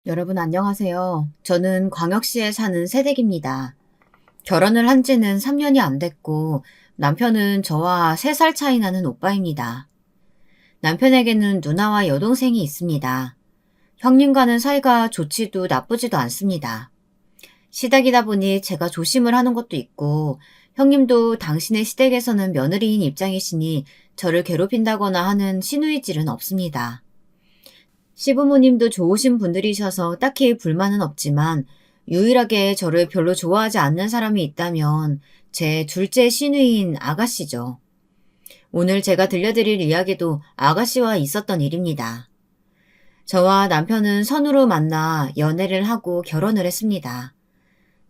여러분 안녕하세요. 저는 광역시에 사는 새댁입니다. 결혼을 한 지는 3년이 안 됐고 남편은 저와 3살 차이 나는 오빠입니다. 남편에게는 누나와 여동생이 있습니다. 형님과는 사이가 좋지도 나쁘지도 않습니다. 시댁이다 보니 제가 조심을 하는 것도 있고 형님도 당신의 시댁에서는 며느리인 입장이시니 저를 괴롭힌다거나 하는 시누이질은 없습니다. 시부모님도 좋으신 분들이셔서 딱히 불만은 없지만 유일하게 저를 별로 좋아하지 않는 사람이 있다면 제 둘째 시누이인 아가씨죠. 오늘 제가 들려드릴 이야기도 아가씨와 있었던 일입니다. 저와 남편은 선으로 만나 연애를 하고 결혼을 했습니다.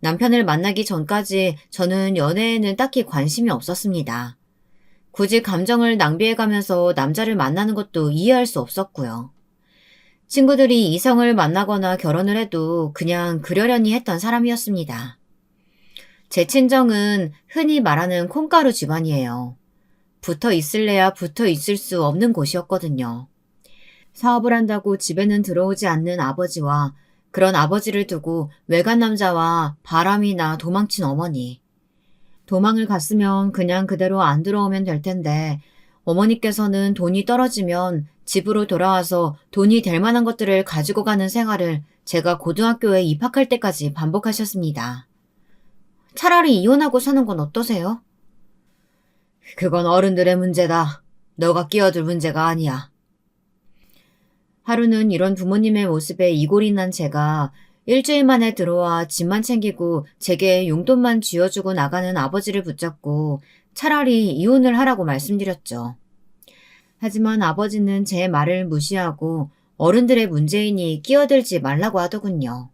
남편을 만나기 전까지 저는 연애에는 딱히 관심이 없었습니다. 굳이 감정을 낭비해가면서 남자를 만나는 것도 이해할 수 없었고요. 친구들이 이성을 만나거나 결혼을 해도 그냥 그러려니 했던 사람이었습니다. 제 친정은 흔히 말하는 콩가루 집안이에요. 붙어 있을래야 붙어 있을 수 없는 곳이었거든요. 사업을 한다고 집에는 들어오지 않는 아버지와 그런 아버지를 두고 외간 남자와 바람이나 도망친 어머니. 도망을 갔으면 그냥 그대로 안 들어오면 될 텐데 어머니께서는 돈이 떨어지면 집으로 돌아와서 돈이 될 만한 것들을 가지고 가는 생활을 제가 고등학교에 입학할 때까지 반복하셨습니다. 차라리 이혼하고 사는 건 어떠세요? 그건 어른들의 문제다. 너가 끼어들 문제가 아니야. 하루는 이런 부모님의 모습에 이골이 난 제가 일주일 만에 들어와 집만 챙기고 제게 용돈만 쥐어주고 나가는 아버지를 붙잡고 차라리 이혼을 하라고 말씀드렸죠. 하지만 아버지는 제 말을 무시하고 어른들의 문제이니 끼어들지 말라고 하더군요.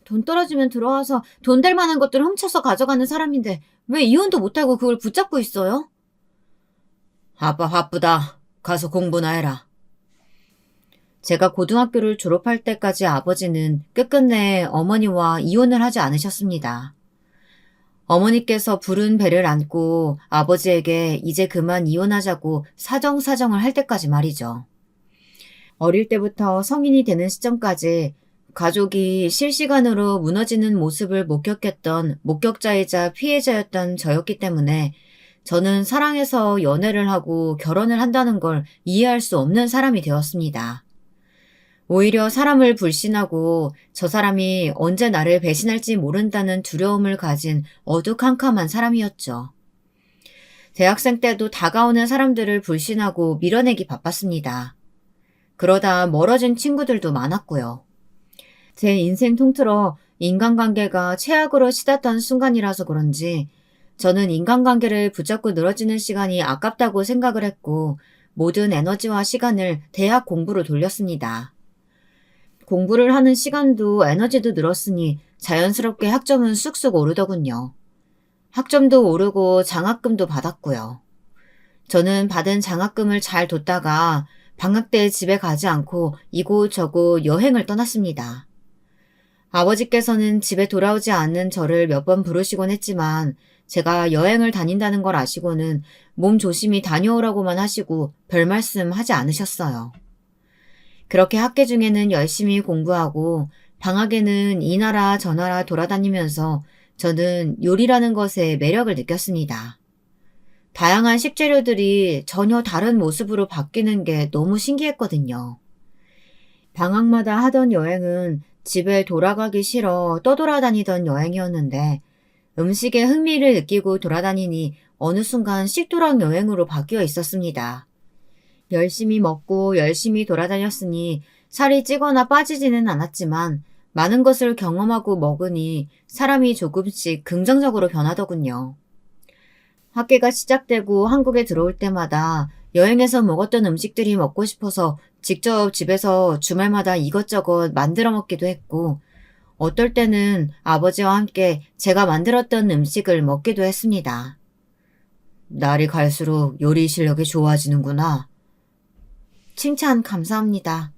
돈 떨어지면 들어와서 돈 될 만한 것들을 훔쳐서 가져가는 사람인데 왜 이혼도 못하고 그걸 붙잡고 있어요? 아빠 바쁘다. 가서 공부나 해라. 제가 고등학교를 졸업할 때까지 아버지는 끝끝내 어머니와 이혼을 하지 않으셨습니다. 어머니께서 부른 배를 안고 아버지에게 이제 그만 이혼하자고 사정사정을 할 때까지 말이죠. 어릴 때부터 성인이 되는 시점까지 가족이 실시간으로 무너지는 모습을 목격했던 목격자이자 피해자였던 저였기 때문에 저는 사랑해서 연애를 하고 결혼을 한다는 걸 이해할 수 없는 사람이 되었습니다. 오히려 사람을 불신하고 저 사람이 언제 나를 배신할지 모른다는 두려움을 가진 어두컴컴한 사람이었죠. 대학생 때도 다가오는 사람들을 불신하고 밀어내기 바빴습니다. 그러다 멀어진 친구들도 많았고요. 제 인생 통틀어 인간관계가 최악으로 치닫던 순간이라서 그런지 저는 인간관계를 붙잡고 늘어지는 시간이 아깝다고 생각을 했고 모든 에너지와 시간을 대학 공부로 돌렸습니다. 공부를 하는 시간도 에너지도 늘었으니 자연스럽게 학점은 쑥쑥 오르더군요. 학점도 오르고 장학금도 받았고요. 저는 받은 장학금을 잘 뒀다가 방학 때 집에 가지 않고 이곳저곳 여행을 떠났습니다. 아버지께서는 집에 돌아오지 않는 저를 몇 번 부르시곤 했지만 제가 여행을 다닌다는 걸 아시고는 몸 조심히 다녀오라고만 하시고 별 말씀 하지 않으셨어요. 그렇게 학기 중에는 열심히 공부하고 방학에는 이 나라 저 나라 돌아다니면서 저는 요리라는 것에 매력을 느꼈습니다. 다양한 식재료들이 전혀 다른 모습으로 바뀌는 게 너무 신기했거든요. 방학마다 하던 여행은 집에 돌아가기 싫어 떠돌아다니던 여행이었는데 음식에 흥미를 느끼고 돌아다니니 어느 순간 식도락 여행으로 바뀌어 있었습니다. 열심히 먹고 열심히 돌아다녔으니 살이 찌거나 빠지지는 않았지만 많은 것을 경험하고 먹으니 사람이 조금씩 긍정적으로 변하더군요. 학기가 시작되고 한국에 들어올 때마다 여행에서 먹었던 음식들이 먹고 싶어서 직접 집에서 주말마다 이것저것 만들어 먹기도 했고 어떨 때는 아버지와 함께 제가 만들었던 음식을 먹기도 했습니다. 날이 갈수록 요리 실력이 좋아지는구나. 칭찬 감사합니다.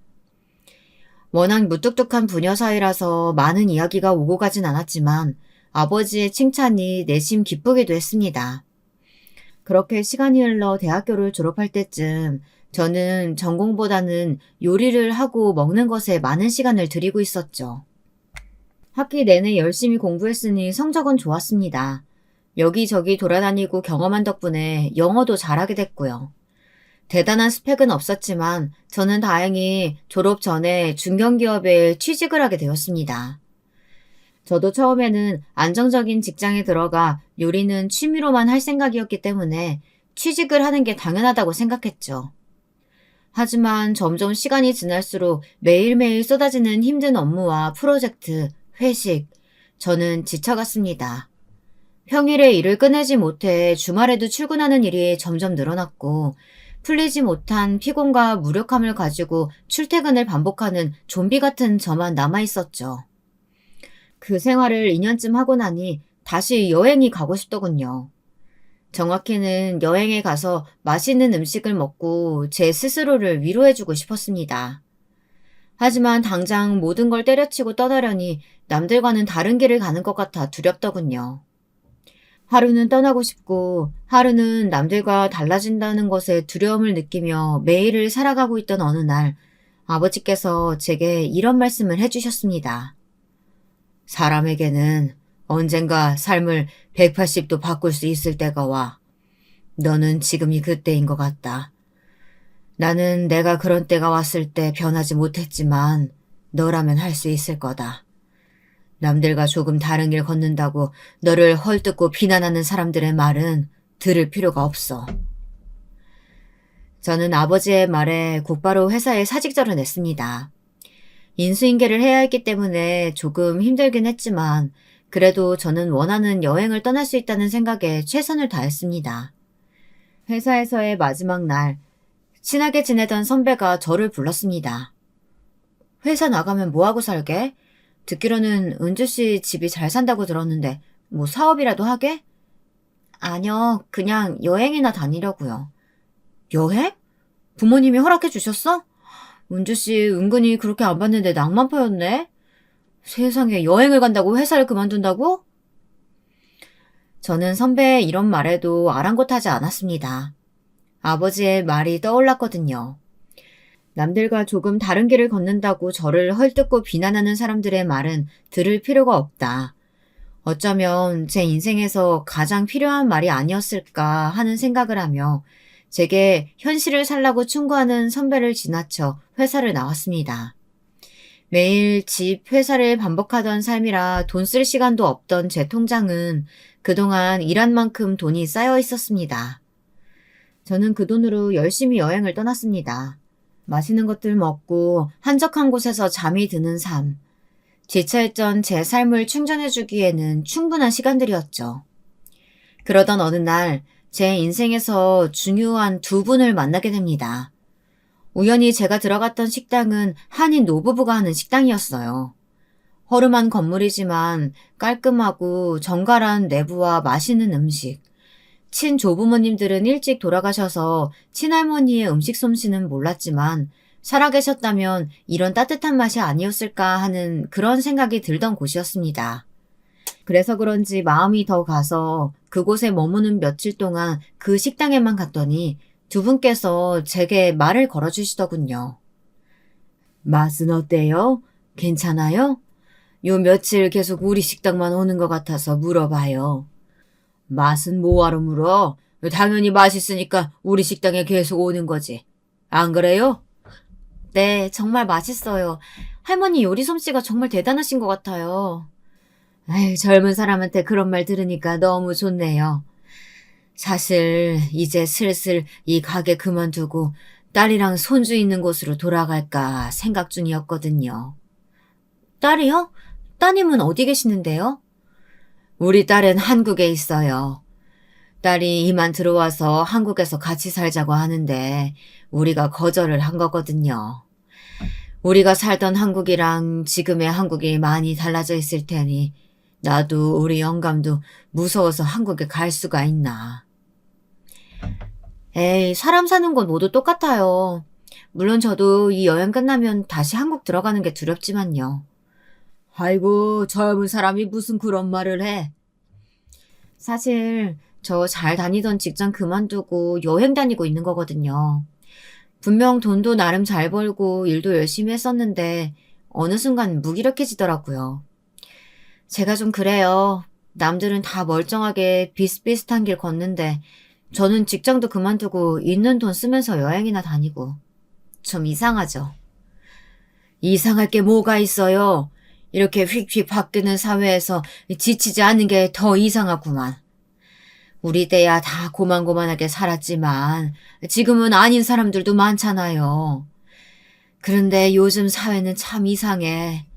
워낙 무뚝뚝한 부녀 사이라서 많은 이야기가 오고 가진 않았지만 아버지의 칭찬이 내심 기쁘기도 했습니다. 그렇게 시간이 흘러 대학교를 졸업할 때쯤 저는 전공보다는 요리를 하고 먹는 것에 많은 시간을 들이고 있었죠. 학기 내내 열심히 공부했으니 성적은 좋았습니다. 여기저기 돌아다니고 경험한 덕분에 영어도 잘하게 됐고요. 대단한 스펙은 없었지만 저는 다행히 졸업 전에 중견기업에 취직을 하게 되었습니다. 저도 처음에는 안정적인 직장에 들어가 요리는 취미로만 할 생각이었기 때문에 취직을 하는 게 당연하다고 생각했죠. 하지만 점점 시간이 지날수록 매일매일 쏟아지는 힘든 업무와 프로젝트, 회식, 저는 지쳐갔습니다. 평일에 일을 끝내지 못해 주말에도 출근하는 일이 점점 늘어났고 풀리지 못한 피곤과 무력함을 가지고 출퇴근을 반복하는 좀비 같은 저만 남아있었죠. 그 생활을 2년쯤 하고 나니 다시 여행이 가고 싶더군요. 정확히는 여행에 가서 맛있는 음식을 먹고 제 스스로를 위로해주고 싶었습니다. 하지만 당장 모든 걸 때려치고 떠나려니 남들과는 다른 길을 가는 것 같아 두렵더군요. 하루는 떠나고 싶고 하루는 남들과 달라진다는 것에 두려움을 느끼며 매일을 살아가고 있던 어느 날 아버지께서 제게 이런 말씀을 해주셨습니다. 사람에게는 언젠가 삶을 180도 바꿀 수 있을 때가 와. 너는 지금이 그때인 것 같다. 나는 내가 그런 때가 왔을 때 변하지 못했지만 너라면 할 수 있을 거다. 남들과 조금 다른 길 걷는다고 너를 헐뜯고 비난하는 사람들의 말은 들을 필요가 없어. 저는 아버지의 말에 곧바로 회사에 사직서를 냈습니다. 인수인계를 해야 했기 때문에 조금 힘들긴 했지만 그래도 저는 원하는 여행을 떠날 수 있다는 생각에 최선을 다했습니다. 회사에서의 마지막 날, 친하게 지내던 선배가 저를 불렀습니다. 회사 나가면 뭐하고 살게? 듣기로는 은주 씨 집이 잘 산다고 들었는데 뭐 사업이라도 하게? 아니요, 그냥 여행이나 다니려고요. 여행? 부모님이 허락해 주셨어? 은주 씨 은근히 그렇게 안 봤는데 낭만파였네? 세상에 여행을 간다고 회사를 그만둔다고? 저는 선배의 이런 말에도 아랑곳하지 않았습니다. 아버지의 말이 떠올랐거든요. 남들과 조금 다른 길을 걷는다고 저를 헐뜯고 비난하는 사람들의 말은 들을 필요가 없다. 어쩌면 제 인생에서 가장 필요한 말이 아니었을까 하는 생각을 하며 제게 현실을 살라고 충고하는 선배를 지나쳐 회사를 나왔습니다. 매일 집, 회사를 반복하던 삶이라 돈 쓸 시간도 없던 제 통장은 그동안 일한 만큼 돈이 쌓여 있었습니다. 저는 그 돈으로 열심히 여행을 떠났습니다. 맛있는 것들 먹고 한적한 곳에서 잠이 드는 삶. 지쳐있던 제 삶을 충전해주기에는 충분한 시간들이었죠. 그러던 어느 날 제 인생에서 중요한 두 분을 만나게 됩니다. 우연히 제가 들어갔던 식당은 한인 노부부가 하는 식당이었어요. 허름한 건물이지만 깔끔하고 정갈한 내부와 맛있는 음식. 친조부모님들은 일찍 돌아가셔서 친할머니의 음식 솜씨는 몰랐지만 살아계셨다면 이런 따뜻한 맛이 아니었을까 하는 그런 생각이 들던 곳이었습니다. 그래서 그런지 마음이 더 가서 그곳에 머무는 며칠 동안 그 식당에만 갔더니 두 분께서 제게 말을 걸어주시더군요. 맛은 어때요? 괜찮아요? 요 며칠 계속 우리 식당만 오는 것 같아서 물어봐요. 맛은 뭐하러 물어? 당연히 맛있으니까 우리 식당에 계속 오는 거지. 안 그래요? 네, 정말 맛있어요. 할머니 요리 솜씨가 정말 대단하신 것 같아요. 아유, 젊은 사람한테 그런 말 들으니까 너무 좋네요. 사실 이제 슬슬 이 가게 그만두고 딸이랑 손주 있는 곳으로 돌아갈까 생각 중이었거든요. 딸이요? 따님은 어디 계시는데요? 우리 딸은 한국에 있어요. 딸이 이만 들어와서 한국에서 같이 살자고 하는데 우리가 거절을 한 거거든요. 우리가 살던 한국이랑 지금의 한국이 많이 달라져 있을 테니 나도 우리 영감도 무서워서 한국에 갈 수가 있나. 에이, 사람 사는 건 모두 똑같아요. 물론 저도 이 여행 끝나면 다시 한국 들어가는 게 두렵지만요. 아이고, 젊은 사람이 무슨 그런 말을 해. 사실 저 잘 다니던 직장 그만두고 여행 다니고 있는 거거든요. 분명 돈도 나름 잘 벌고 일도 열심히 했었는데 어느 순간 무기력해지더라고요. 제가 좀 그래요. 남들은 다 멀쩡하게 비슷비슷한 길 걷는데 저는 직장도 그만두고 있는 돈 쓰면서 여행이나 다니고 좀 이상하죠. 이상할 게 뭐가 있어요. 이렇게 휙휙 바뀌는 사회에서 지치지 않는 게 더 이상하구만. 우리 때야 다 고만고만하게 살았지만 지금은 아닌 사람들도 많잖아요. 그런데 요즘 사회는 참 이상해.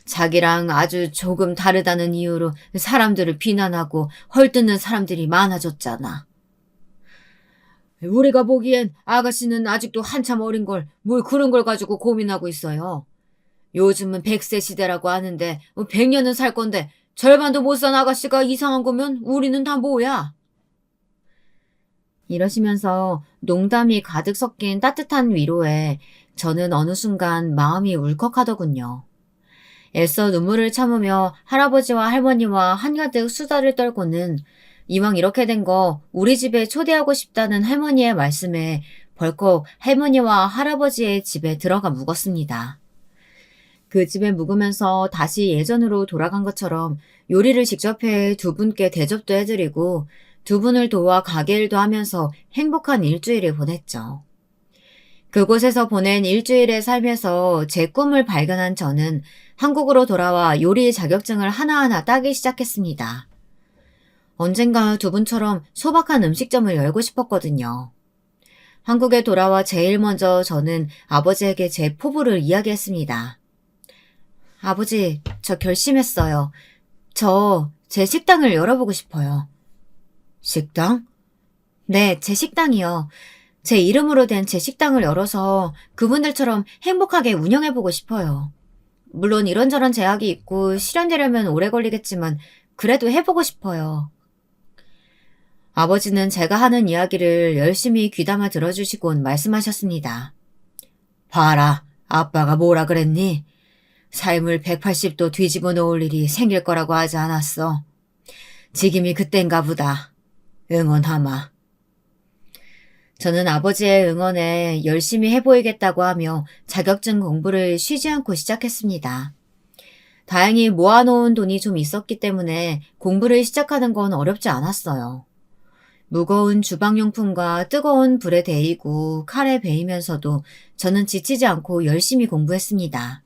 자기랑 아주 조금 다르다는 이유로 사람들을 비난하고 헐뜯는 사람들이 많아졌잖아. 우리가 보기엔 아가씨는 아직도 한참 어린 걸 뭘 그런 걸 가지고 고민하고 있어요. 요즘은 100세 시대라고 하는데 100년은 살 건데 절반도 못 산 아가씨가 이상한 거면 우리는 다 뭐야? 이러시면서 농담이 가득 섞인 따뜻한 위로에 저는 어느 순간 마음이 울컥하더군요. 애써 눈물을 참으며 할아버지와 할머니와 한가득 수다를 떨고는 이왕 이렇게 된 거 우리 집에 초대하고 싶다는 할머니의 말씀에 벌컥 할머니와 할아버지의 집에 들어가 묵었습니다. 그 집에 묵으면서 다시 예전으로 돌아간 것처럼 요리를 직접 해 두 분께 대접도 해드리고 두 분을 도와 가게 일도 하면서 행복한 일주일을 보냈죠. 그곳에서 보낸 일주일의 삶에서 제 꿈을 발견한 저는 한국으로 돌아와 요리 자격증을 하나하나 따기 시작했습니다. 언젠가 두 분처럼 소박한 음식점을 열고 싶었거든요. 한국에 돌아와 제일 먼저 저는 아버지에게 제 포부를 이야기했습니다. 아버지, 저 결심했어요. 제 식당을 열어보고 싶어요. 식당? 네, 제 식당이요. 제 이름으로 된 제 식당을 열어서 그분들처럼 행복하게 운영해보고 싶어요. 물론 이런저런 제약이 있고 실현되려면 오래 걸리겠지만 그래도 해보고 싶어요. 아버지는 제가 하는 이야기를 열심히 귀담아 들어주시곤 말씀하셨습니다. 봐라, 아빠가 뭐라 그랬니? 삶을 180도 뒤집어 놓을 일이 생길 거라고 하지 않았어. 지금이 그땐가 보다. 응원하마. 저는 아버지의 응원에 열심히 해보이겠다고 하며 자격증 공부를 쉬지 않고 시작했습니다. 다행히 모아놓은 돈이 좀 있었기 때문에 공부를 시작하는 건 어렵지 않았어요. 무거운 주방용품과 뜨거운 불에 데이고 칼에 베이면서도 저는 지치지 않고 열심히 공부했습니다.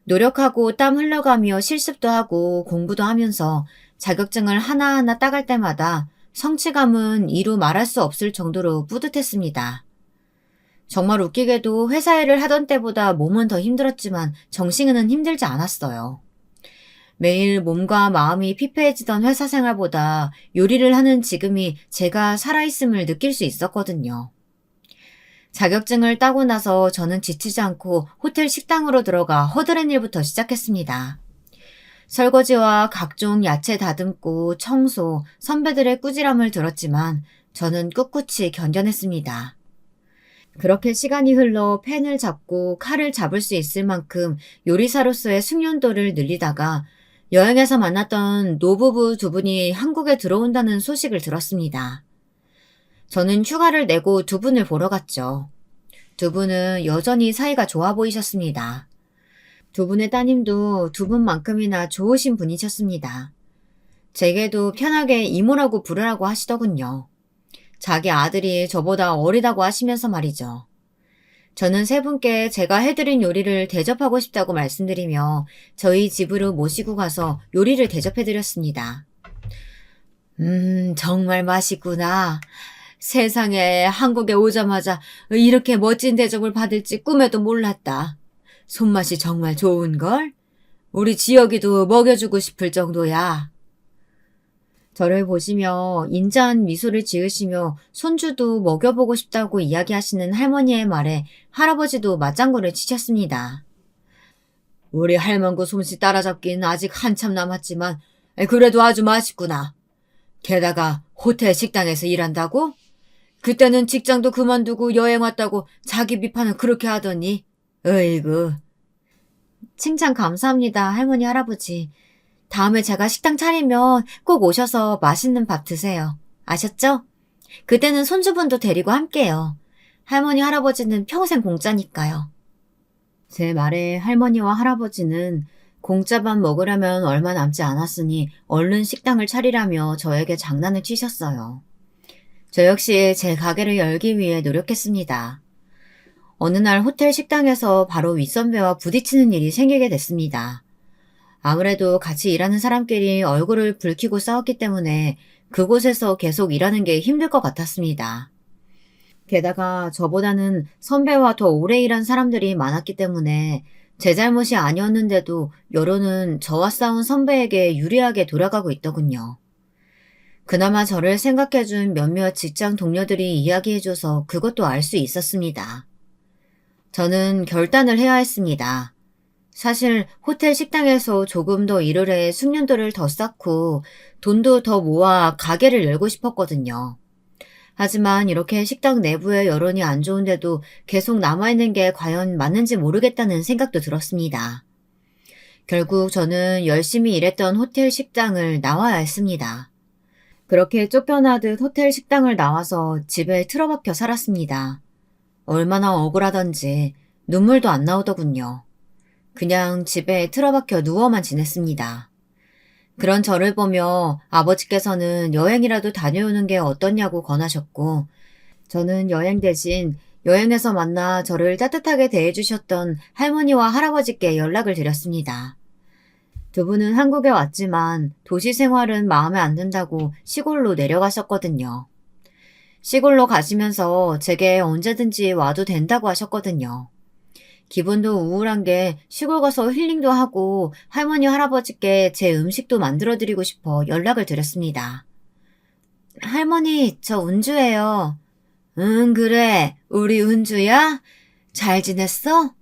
노력하고 땀 흘려가며 실습도 하고 공부도 하면서 자격증을 하나하나 따갈 때마다 성취감은 이루 말할 수 없을 정도로 뿌듯했습니다. 정말 웃기게도 회사 일을 하던 때보다 몸은 더 힘들었지만 정신은 힘들지 않았어요. 매일 몸과 마음이 피폐해지던 회사 생활보다 요리를 하는 지금이 제가 살아있음을 느낄 수 있었거든요. 자격증을 따고 나서 저는 지치지 않고 호텔 식당으로 들어가 허드렛 일부터 시작했습니다. 설거지와 각종 야채 다듬고 청소, 선배들의 꾸지람을 들었지만 저는 꿋꿋이 견뎌냈습니다. 그렇게 시간이 흘러 펜을 잡고 칼을 잡을 수 있을 만큼 요리사로서의 숙련도를 늘리다가 여행에서 만났던 노부부 두 분이 한국에 들어온다는 소식을 들었습니다. 저는 휴가를 내고 두 분을 보러 갔죠. 두 분은 여전히 사이가 좋아 보이셨습니다. 두 분의 따님도 두 분만큼이나 좋으신 분이셨습니다. 제게도 편하게 이모라고 부르라고 하시더군요. 자기 아들이 저보다 어리다고 하시면서 말이죠. 저는 세 분께 제가 해드린 요리를 대접하고 싶다고 말씀드리며 저희 집으로 모시고 가서 요리를 대접해드렸습니다. 정말 맛있구나. 세상에 한국에 오자마자 이렇게 멋진 대접을 받을지 꿈에도 몰랐다. 손맛이 정말 좋은걸? 우리 지혁이도 먹여주고 싶을 정도야. 저를 보시며 인자한 미소를 지으시며 손주도 먹여보고 싶다고 이야기하시는 할머니의 말에 할아버지도 맞장구를 치셨습니다. 우리 할망구 솜씨 따라잡기는 아직 한참 남았지만 그래도 아주 맛있구나. 게다가 호텔 식당에서 일한다고? 그때는 직장도 그만두고 여행 왔다고 자기 비판을 그렇게 하더니 으이구. 칭찬 감사합니다, 할머니, 할아버지. 다음에 제가 식당 차리면 꼭 오셔서 맛있는 밥 드세요. 아셨죠? 그때는 손주분도 데리고 함께요. 할머니, 할아버지는 평생 공짜니까요. 제 말에 할머니와 할아버지는 공짜밥 먹으려면 얼마 남지 않았으니 얼른 식당을 차리라며 저에게 장난을 치셨어요. 저 역시 제 가게를 열기 위해 노력했습니다. 어느 날 호텔 식당에서 바로 윗선배와 부딪히는 일이 생기게 됐습니다. 아무래도 같이 일하는 사람끼리 얼굴을 붉히고 싸웠기 때문에 그곳에서 계속 일하는 게 힘들 것 같았습니다. 게다가 저보다는 선배와 더 오래 일한 사람들이 많았기 때문에 제 잘못이 아니었는데도 여론은 저와 싸운 선배에게 유리하게 돌아가고 있더군요. 그나마 저를 생각해준 몇몇 직장 동료들이 이야기해줘서 그것도 알 수 있었습니다. 저는 결단을 해야 했습니다. 사실 호텔 식당에서 조금 더 일을 해 숙련도를 더 쌓고 돈도 더 모아 가게를 열고 싶었거든요. 하지만 이렇게 식당 내부의 여론이 안 좋은데도 계속 남아있는 게 과연 맞는지 모르겠다는 생각도 들었습니다. 결국 저는 열심히 일했던 호텔 식당을 나와야 했습니다. 그렇게 쫓겨나듯 호텔 식당을 나와서 집에 틀어박혀 살았습니다. 얼마나 억울하던지 눈물도 안 나오더군요. 그냥 집에 틀어박혀 누워만 지냈습니다. 그런 저를 보며 아버지께서는 여행이라도 다녀오는 게 어떠냐고 권하셨고, 저는 여행 대신 여행에서 만나 저를 따뜻하게 대해주셨던 할머니와 할아버지께 연락을 드렸습니다. 두 분은 한국에 왔지만 도시 생활은 마음에 안 든다고 시골로 내려가셨거든요. 시골로 가시면서 제게 언제든지 와도 된다고 하셨거든요. 기분도 우울한 게 시골 가서 힐링도 하고 할머니, 할아버지께 제 음식도 만들어드리고 싶어 연락을 드렸습니다. 할머니, 저 은주예요. 응, 그래. 우리 은주야? 잘 지냈어?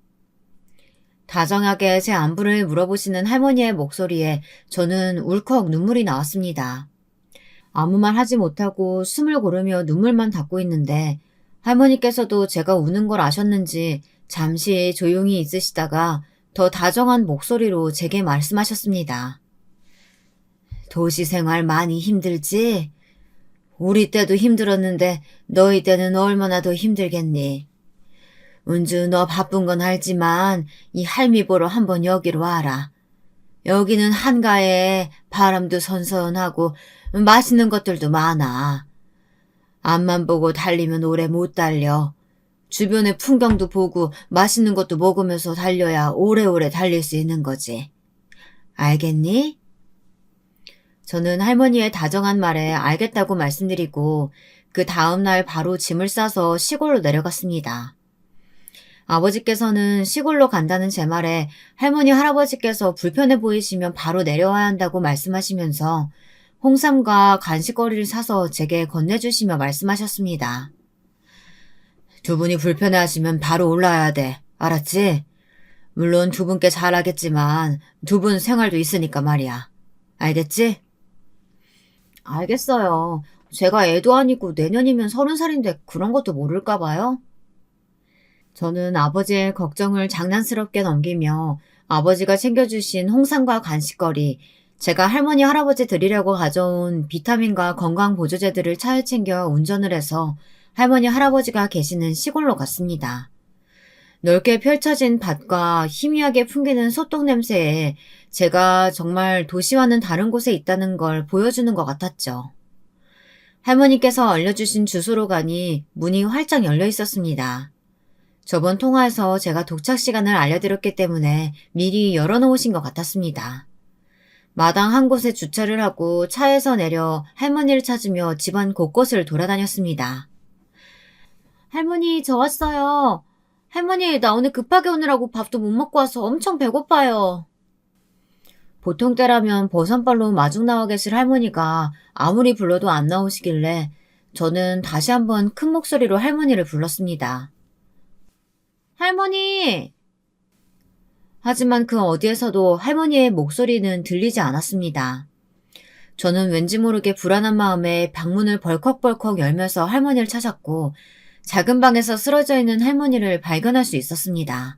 다정하게 제 안부를 물어보시는 할머니의 목소리에 저는 울컥 눈물이 나왔습니다. 아무 말 하지 못하고 숨을 고르며 눈물만 닦고 있는데 할머니께서도 제가 우는 걸 아셨는지 잠시 조용히 있으시다가 더 다정한 목소리로 제게 말씀하셨습니다. 도시 생활 많이 힘들지? 우리 때도 힘들었는데 너희 때는 얼마나 더 힘들겠니? 은주, 너 바쁜 건 알지만 이 할미 보러 한번 여기로 와라. 여기는 한가해. 바람도 선선하고 맛있는 것들도 많아. 앞만 보고 달리면 오래 못 달려. 주변의 풍경도 보고 맛있는 것도 먹으면서 달려야 오래오래 달릴 수 있는 거지. 알겠니? 저는 할머니의 다정한 말에 알겠다고 말씀드리고 그 다음날 바로 짐을 싸서 시골로 내려갔습니다. 아버지께서는 시골로 간다는 제 말에 할머니, 할아버지께서 불편해 보이시면 바로 내려와야 한다고 말씀하시면서 홍삼과 간식거리를 사서 제게 건네주시며 말씀하셨습니다. 두 분이 불편해하시면 바로 올라와야 돼. 알았지? 물론 두 분께 잘하겠지만 두 분 생활도 있으니까 말이야. 알겠지? 알겠어요. 제가 애도 아니고 내년이면 30살인데 그런 것도 모를까 봐요. 저는 아버지의 걱정을 장난스럽게 넘기며 아버지가 챙겨주신 홍삼과 간식거리, 제가 할머니, 할아버지 드리려고 가져온 비타민과 건강보조제들을 차에 챙겨 운전을 해서 할머니, 할아버지가 계시는 시골로 갔습니다. 넓게 펼쳐진 밭과 희미하게 풍기는 소똥 냄새에 제가 정말 도시와는 다른 곳에 있다는 걸 보여주는 것 같았죠. 할머니께서 알려주신 주소로 가니 문이 활짝 열려 있었습니다. 저번 통화에서 제가 도착 시간을 알려드렸기 때문에 미리 열어놓으신 것 같았습니다. 마당 한 곳에 주차를 하고 차에서 내려 할머니를 찾으며 집안 곳곳을 돌아다녔습니다. 할머니, 저 왔어요. 할머니, 나 오늘 급하게 오느라고 밥도 못 먹고 와서 엄청 배고파요. 보통 때라면 버선발로 마중 나와 계실 할머니가 아무리 불러도 안 나오시길래 저는 다시 한번 큰 목소리로 할머니를 불렀습니다. 할머니! 하지만 그 어디에서도 할머니의 목소리는 들리지 않았습니다. 저는 왠지 모르게 불안한 마음에 방문을 벌컥벌컥 열면서 할머니를 찾았고 작은 방에서 쓰러져 있는 할머니를 발견할 수 있었습니다.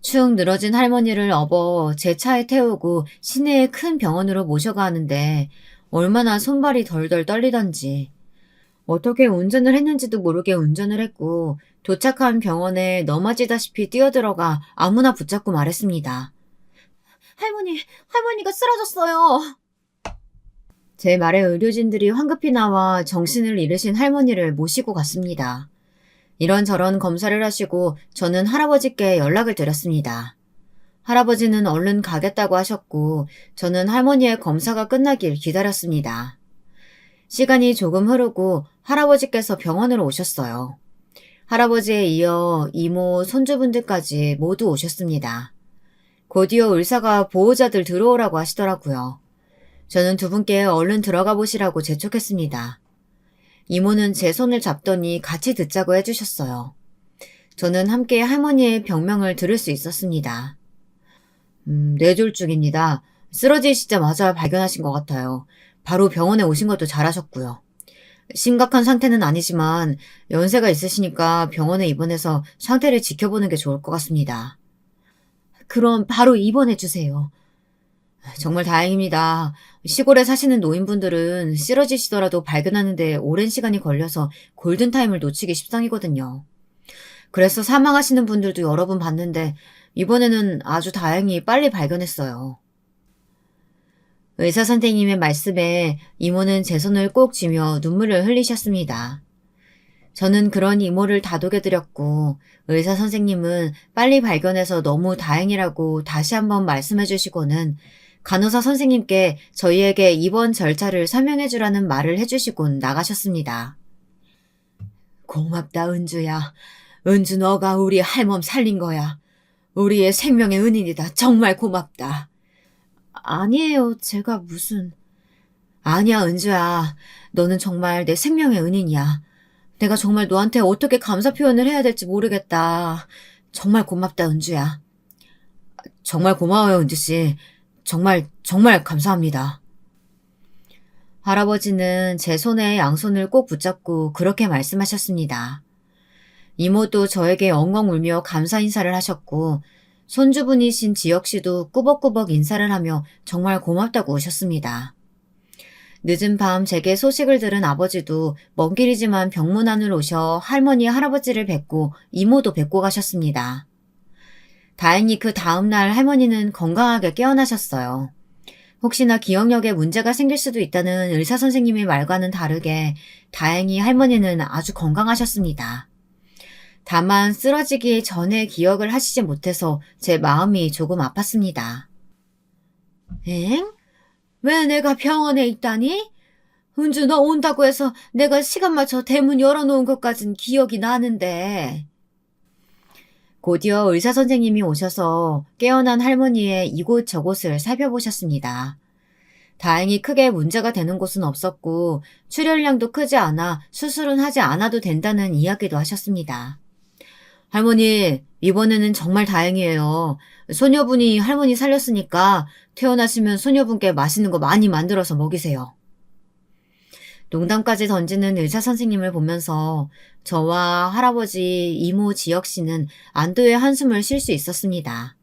축 늘어진 할머니를 업어 제 차에 태우고 시내의 큰 병원으로 모셔가 하는데 얼마나 손발이 덜덜 떨리던지 어떻게 운전을 했는지도 모르게 운전을 했고 도착한 병원에 넘어지다시피 뛰어들어가 아무나 붙잡고 말했습니다. 할머니가 쓰러졌어요. 제 말에 의료진들이 황급히 나와 정신을 잃으신 할머니를 모시고 갔습니다. 이런저런 검사를 하시고 저는 할아버지께 연락을 드렸습니다. 할아버지는 얼른 가겠다고 하셨고 저는 할머니의 검사가 끝나길 기다렸습니다. 시간이 조금 흐르고 할아버지께서 병원으로 오셨어요. 할아버지에 이어 이모, 손주분들까지 모두 오셨습니다. 곧이어 의사가 보호자들 들어오라고 하시더라고요. 저는 두 분께 얼른 들어가 보시라고 재촉했습니다. 이모는 제 손을 잡더니 같이 듣자고 해주셨어요. 저는 함께 할머니의 병명을 들을 수 있었습니다. 뇌졸중입니다. 쓰러지시자마자 발견하신 것 같아요. 바로 병원에 오신 것도 잘하셨고요. 심각한 상태는 아니지만 연세가 있으시니까 병원에 입원해서 상태를 지켜보는 게 좋을 것 같습니다. 그럼 바로 입원해 주세요. 정말 다행입니다. 시골에 사시는 노인분들은 쓰러지시더라도 발견하는데 오랜 시간이 걸려서 골든타임을 놓치기 십상이거든요. 그래서 사망하시는 분들도 여러 분 봤는데 이번에는 아주 다행히 빨리 발견했어요. 의사 선생님의 말씀에 이모는 제 손을 꼭 쥐며 눈물을 흘리셨습니다. 저는 그런 이모를 다독여드렸고 의사 선생님은 빨리 발견해서 너무 다행이라고 다시 한번 말씀해 주시고는 간호사 선생님께 저희에게 입원 절차를 설명해 주라는 말을 해주시곤 나가셨습니다. 고맙다, 은주야. 은주 너가 우리 할멈 살린 거야. 우리의 생명의 은인이다. 정말 고맙다. 아니에요. 제가 무슨... 아니야, 은주야. 너는 정말 내 생명의 은인이야. 내가 정말 너한테 어떻게 감사 표현을 해야 될지 모르겠다. 정말 고맙다, 은주야. 정말 고마워요, 은주씨. 정말 감사합니다. 할아버지는 제 손에 양손을 꼭 붙잡고 그렇게 말씀하셨습니다. 이모도 저에게 엉엉 울며 감사 인사를 하셨고 손주분이신 지혁씨도 꾸벅꾸벅 인사를 하며 정말 고맙다고 우셨습니다. 늦은 밤 제게 소식을 들은 아버지도 먼 길이지만 병문 안으로 오셔 할머니, 할아버지를 뵙고 이모도 뵙고 가셨습니다. 다행히 그 다음날 할머니는 건강하게 깨어나셨어요. 혹시나 기억력에 문제가 생길 수도 있다는 의사 선생님의 말과는 다르게 다행히 할머니는 아주 건강하셨습니다. 다만 쓰러지기 전에 기억을 하시지 못해서 제 마음이 조금 아팠습니다. 엥? 왜 내가 병원에 있다니? 은주 너 온다고 해서 내가 시간 맞춰 대문 열어놓은 것까진 기억이 나는데. 곧이어 의사 선생님이 오셔서 깨어난 할머니의 이곳저곳을 살펴보셨습니다. 다행히 크게 문제가 되는 곳은 없었고 출혈량도 크지 않아 수술은 하지 않아도 된다는 이야기도 하셨습니다. 할머니, 이번에는 정말 다행이에요. 소녀분이 할머니 살렸으니까 퇴원하시면 소녀분께 맛있는 거 많이 만들어서 먹이세요. 농담까지 던지는 의사 선생님을 보면서 저와 할아버지, 이모 지혁 씨는 안도의 한숨을 쉴 수 있었습니다.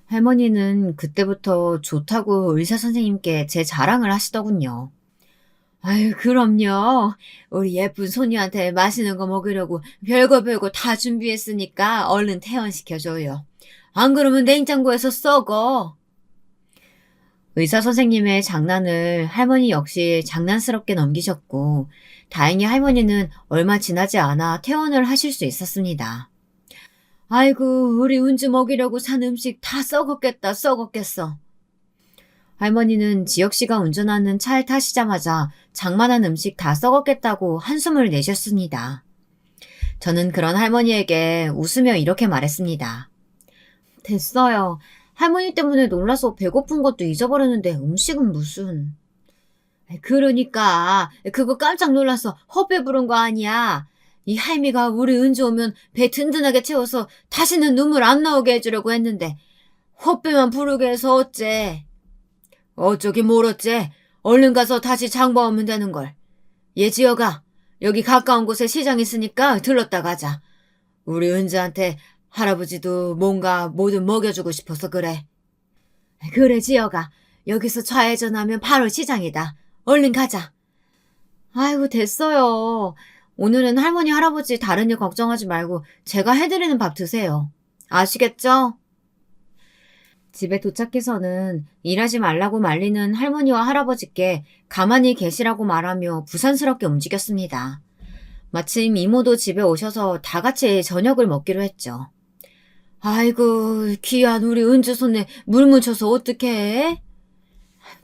할머니는 그때부터 좋다고 의사 선생님께 제 자랑을 하시더군요. 아유, 그럼요. 우리 예쁜 소녀한테 맛있는 거 먹으려고 별거 다 준비했으니까 얼른 퇴원시켜줘요. 안 그러면 냉장고에서 썩어. 의사 선생님의 장난을 할머니 역시 장난스럽게 넘기셨고 다행히 할머니는 얼마 지나지 않아 퇴원을 하실 수 있었습니다. 아이고, 우리 은주 먹이려고 산 음식 다 썩었겠어. 할머니는 지혁씨가 운전하는 차에 타시자마자 장만한 음식 다 썩었겠다고 한숨을 내셨습니다. 저는 그런 할머니에게 웃으며 이렇게 말했습니다. 됐어요. 할머니 때문에 놀라서 배고픈 것도 잊어버렸는데 음식은 무슨... 그러니까 그거 깜짝 놀라서 헛배 부른 거 아니야. 이 할미가 우리 은주 오면 배 든든하게 채워서 다시는 눈물 안 나오게 해주려고 했는데 헛배만 부르게 해서 어째. 어쩌긴 뭘 어째. 얼른 가서 다시 장봐오면 되는걸. 지혁아, 여기 가까운 곳에 시장 있으니까 들렀다 가자. 우리 은주한테 할아버지도 뭔가 뭐든 먹여주고 싶어서 그래. 그래, 지혁아. 여기서 좌회전하면 바로 시장이다. 얼른 가자. 아이고, 됐어요. 오늘은 할머니, 할아버지 다른 일 걱정하지 말고 제가 해드리는 밥 드세요. 아시겠죠? 집에 도착해서는 일하지 말라고 말리는 할머니와 할아버지께 가만히 계시라고 말하며 부산스럽게 움직였습니다. 마침 이모도 집에 오셔서 다 같이 저녁을 먹기로 했죠. 아이고, 귀한 우리 은주 손에 물 묻혀서 어떡해?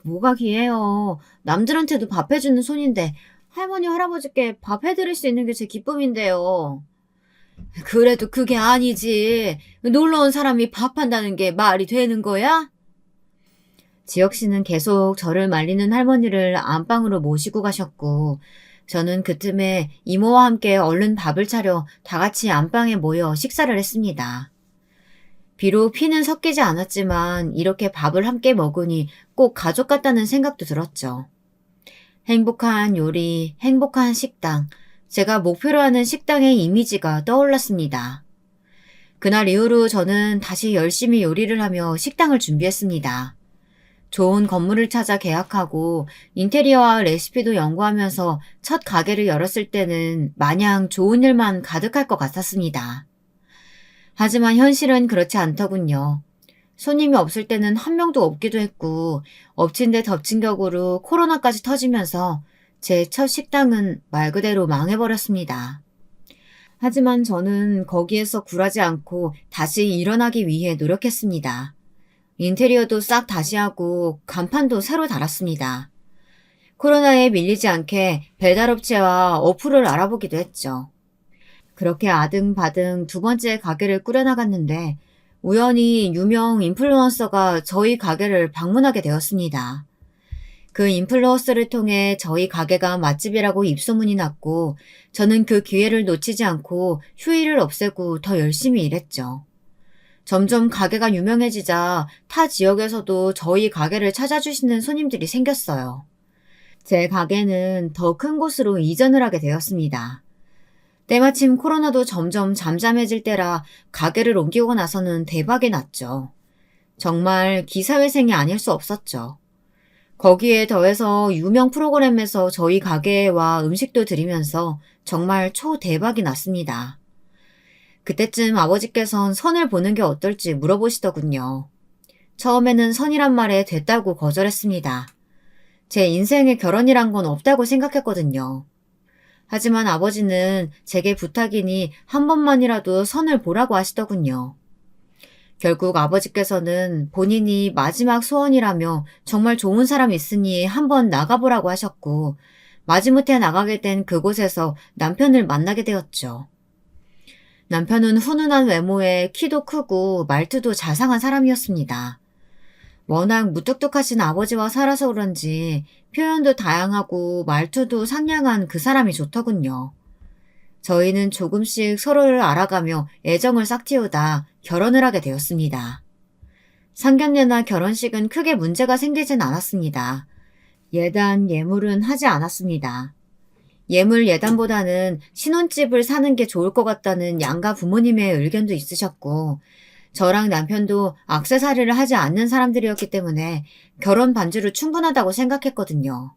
뭐가 귀해요. 남들한테도 밥 해주는 손인데 할머니, 할아버지께 밥 해드릴 수 있는 게 제 기쁨인데요. 그래도 그게 아니지. 놀러 온 사람이 밥 한다는 게 말이 되는 거야? 지혁 씨는 계속 저를 말리는 할머니를 안방으로 모시고 가셨고, 저는 그 틈에 이모와 함께 얼른 밥을 차려 다 같이 안방에 모여 식사를 했습니다. 비록 피는 섞이지 않았지만 이렇게 밥을 함께 먹으니 꼭 가족 같다는 생각도 들었죠. 행복한 요리, 행복한 식당, 제가 목표로 하는 식당의 이미지가 떠올랐습니다. 그날 이후로 저는 다시 열심히 요리를 하며 식당을 준비했습니다. 좋은 건물을 찾아 계약하고 인테리어와 레시피도 연구하면서 첫 가게를 열었을 때는 마냥 좋은 일만 가득할 것 같았습니다. 하지만 현실은 그렇지 않더군요. 손님이 없을 때는 한 명도 없기도 했고 엎친 데 덮친 격으로 코로나까지 터지면서 제 첫 식당은 말 그대로 망해버렸습니다. 하지만 저는 거기에서 굴하지 않고 다시 일어나기 위해 노력했습니다. 인테리어도 싹 다시 하고 간판도 새로 달았습니다. 코로나에 밀리지 않게 배달업체와 어플을 알아보기도 했죠. 그렇게 아등바등 두 번째 가게를 꾸려나갔는데 우연히 유명 인플루언서가 저희 가게를 방문하게 되었습니다. 그 인플루언서를 통해 저희 가게가 맛집이라고 입소문이 났고 저는 그 기회를 놓치지 않고 휴일을 없애고 더 열심히 일했죠. 점점 가게가 유명해지자 타 지역에서도 저희 가게를 찾아주시는 손님들이 생겼어요. 제 가게는 더 큰 곳으로 이전을 하게 되었습니다. 때마침 코로나도 점점 잠잠해질 때라 가게를 옮기고 나서는 대박이 났죠. 정말 기사회생이 아닐 수 없었죠. 거기에 더해서 유명 프로그램에서 저희 가게와 음식도 드리면서 정말 초대박이 났습니다. 그때쯤 아버지께선 선을 보는 게 어떨지 물어보시더군요. 처음에는 선이란 말에 됐다고 거절했습니다. 제 인생에 결혼이란 건 없다고 생각했거든요. 하지만 아버지는 제게 부탁이니 한 번만이라도 선을 보라고 하시더군요. 결국 아버지께서는 본인이 마지막 소원이라며 정말 좋은 사람 있으니 한번 나가보라고 하셨고 마지못해 나가게 된 그곳에서 남편을 만나게 되었죠. 남편은 훈훈한 외모에 키도 크고 말투도 자상한 사람이었습니다. 워낙 무뚝뚝하신 아버지와 살아서 그런지 표현도 다양하고 말투도 상냥한 그 사람이 좋더군요. 저희는 조금씩 서로를 알아가며 애정을 싹틔우다 결혼을 하게 되었습니다. 상견례나 결혼식은 크게 문제가 생기진 않았습니다. 예단, 예물은 하지 않았습니다. 예물 예단보다는 신혼집을 사는 게 좋을 것 같다는 양가 부모님의 의견도 있으셨고 저랑 남편도 액세서리를 하지 않는 사람들이었기 때문에 결혼 반주로 충분하다고 생각했거든요.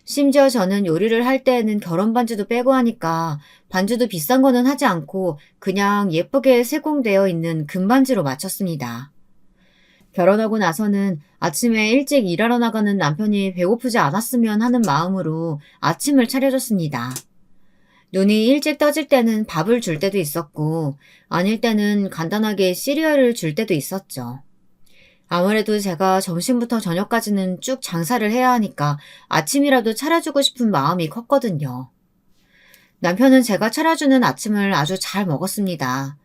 심지어 저는 요리를 할 때에는 결혼 반주도 빼고 하니까 반주도 비싼 거는 하지 않고 그냥 예쁘게 세공되어 있는 금반지로 맞췄습니다. 결혼하고 나서는 아침에 일찍 일하러 나가는 남편이 배고프지 않았으면 하는 마음으로 아침을 차려줬습니다. 눈이 일찍 떠질 때는 밥을 줄 때도 있었고 아닐 때는 간단하게 시리얼을 줄 때도 있었죠. 아무래도 제가 점심부터 저녁까지는 쭉 장사를 해야 하니까 아침이라도 차려주고 싶은 마음이 컸거든요. 남편은 제가 차려주는 아침을 아주 잘 먹었습니다.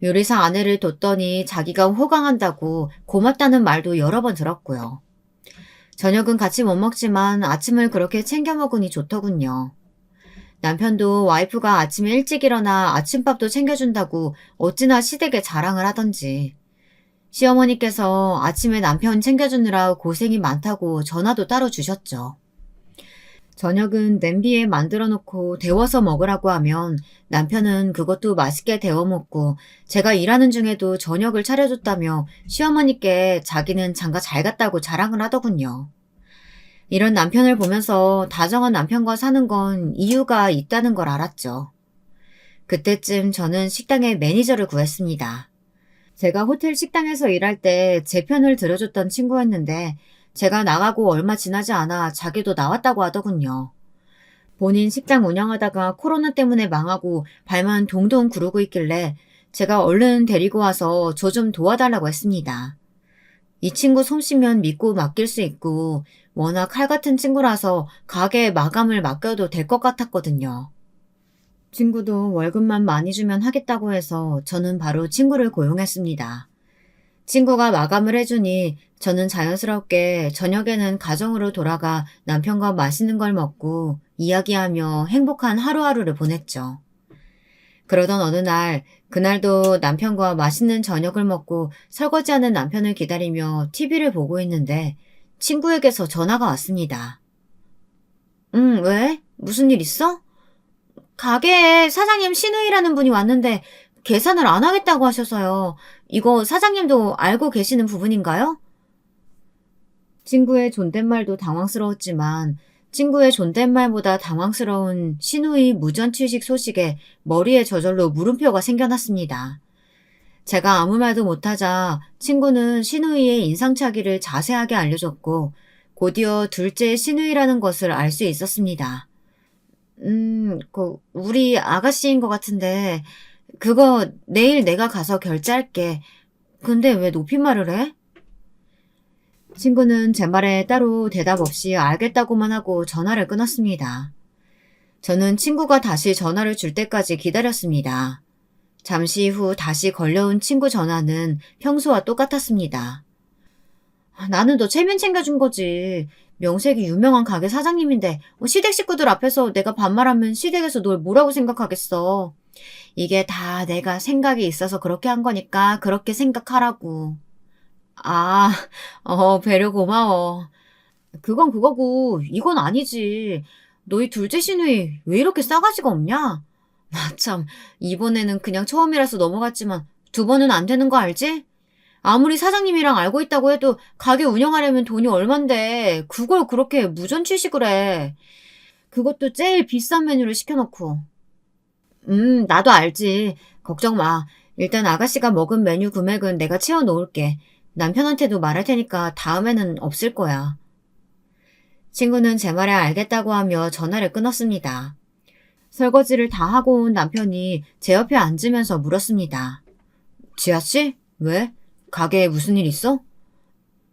요리사 아내를 뒀더니 자기가 호강한다고 고맙다는 말도 여러 번 들었고요. 저녁은 같이 못 먹지만 아침을 그렇게 챙겨 먹으니 좋더군요. 남편도 와이프가 아침에 일찍 일어나 아침밥도 챙겨준다고 어찌나 시댁에 자랑을 하던지. 시어머니께서 아침에 남편 챙겨주느라 고생이 많다고 전화도 따로 주셨죠. 저녁은 냄비에 만들어 놓고 데워서 먹으라고 하면 남편은 그것도 맛있게 데워 먹고 제가 일하는 중에도 저녁을 차려줬다며 시어머니께 자기는 장가 잘 갔다고 자랑을 하더군요. 이런 남편을 보면서 다정한 남편과 사는 건 이유가 있다는 걸 알았죠. 그때쯤 저는 식당에 매니저를 구했습니다. 제가 호텔 식당에서 일할 때 제 편을 들어줬던 친구였는데 제가 나가고 얼마 지나지 않아 자기도 나왔다고 하더군요. 본인 식당 운영하다가 코로나 때문에 망하고 발만 동동 구르고 있길래 제가 얼른 데리고 와서 저 좀 도와달라고 했습니다. 이 친구 솜씨면 믿고 맡길 수 있고 워낙 칼 같은 친구라서 가게 마감을 맡겨도 될 것 같았거든요. 친구도 월급만 많이 주면 하겠다고 해서 저는 바로 친구를 고용했습니다. 친구가 마감을 해주니 저는 자연스럽게 저녁에는 가정으로 돌아가 남편과 맛있는 걸 먹고 이야기하며 행복한 하루하루를 보냈죠. 그러던 어느 날, 그날도 남편과 맛있는 저녁을 먹고 설거지하는 남편을 기다리며 TV를 보고 있는데 친구에게서 전화가 왔습니다. 응, 왜? 무슨 일 있어? 가게에 사장님 신우이라는 분이 왔는데 계산을 안 하겠다고 하셔서요. 이거 사장님도 알고 계시는 부분인가요? 친구의 존댓말도 당황스러웠지만 친구의 존댓말보다 당황스러운 신우이 무전취식 소식에 머리에 저절로 물음표가 생겨났습니다. 제가 아무 말도 못하자 친구는 신우이의 인상착의를 자세하게 알려줬고 곧이어 둘째 신우이라는 것을 알 수 있었습니다. 우리 아가씨인 것 같은데 그거 내일 내가 가서 결제할게. 근데 왜 높임말을 해? 친구는 제 말에 따로 대답 없이 알겠다고만 하고 전화를 끊었습니다. 저는 친구가 다시 전화를 줄 때까지 기다렸습니다. 잠시 후 다시 걸려온 친구 전화는 평소와 똑같았습니다. 나는 너 체면 챙겨준 거지. 명색이 유명한 가게 사장님인데 시댁 식구들 앞에서 내가 반말하면 시댁에서 널 뭐라고 생각하겠어. 이게 다 내가 생각이 있어서 그렇게 한 거니까 그렇게 생각하라고. 아, 배려 고마워. 그건 그거고, 이건 아니지. 너희 둘째 시누이 왜 이렇게 싸가지가 없냐? 나 참, 이번에는 그냥 처음이라서 넘어갔지만 두 번은 안 되는 거 알지? 아무리 사장님이랑 알고 있다고 해도 가게 운영하려면 돈이 얼만데 그걸 그렇게 무전취식을 해. 그것도 제일 비싼 메뉴를 시켜놓고. 나도 알지. 걱정 마. 일단 아가씨가 먹은 메뉴 금액은 내가 채워놓을게. 남편한테도 말할 테니까 다음에는 없을 거야. 친구는 제 말에 알겠다고 하며 전화를 끊었습니다. 설거지를 다 하고 온 남편이 제 옆에 앉으면서 물었습니다. 지아씨? 왜? 가게에 무슨 일 있어?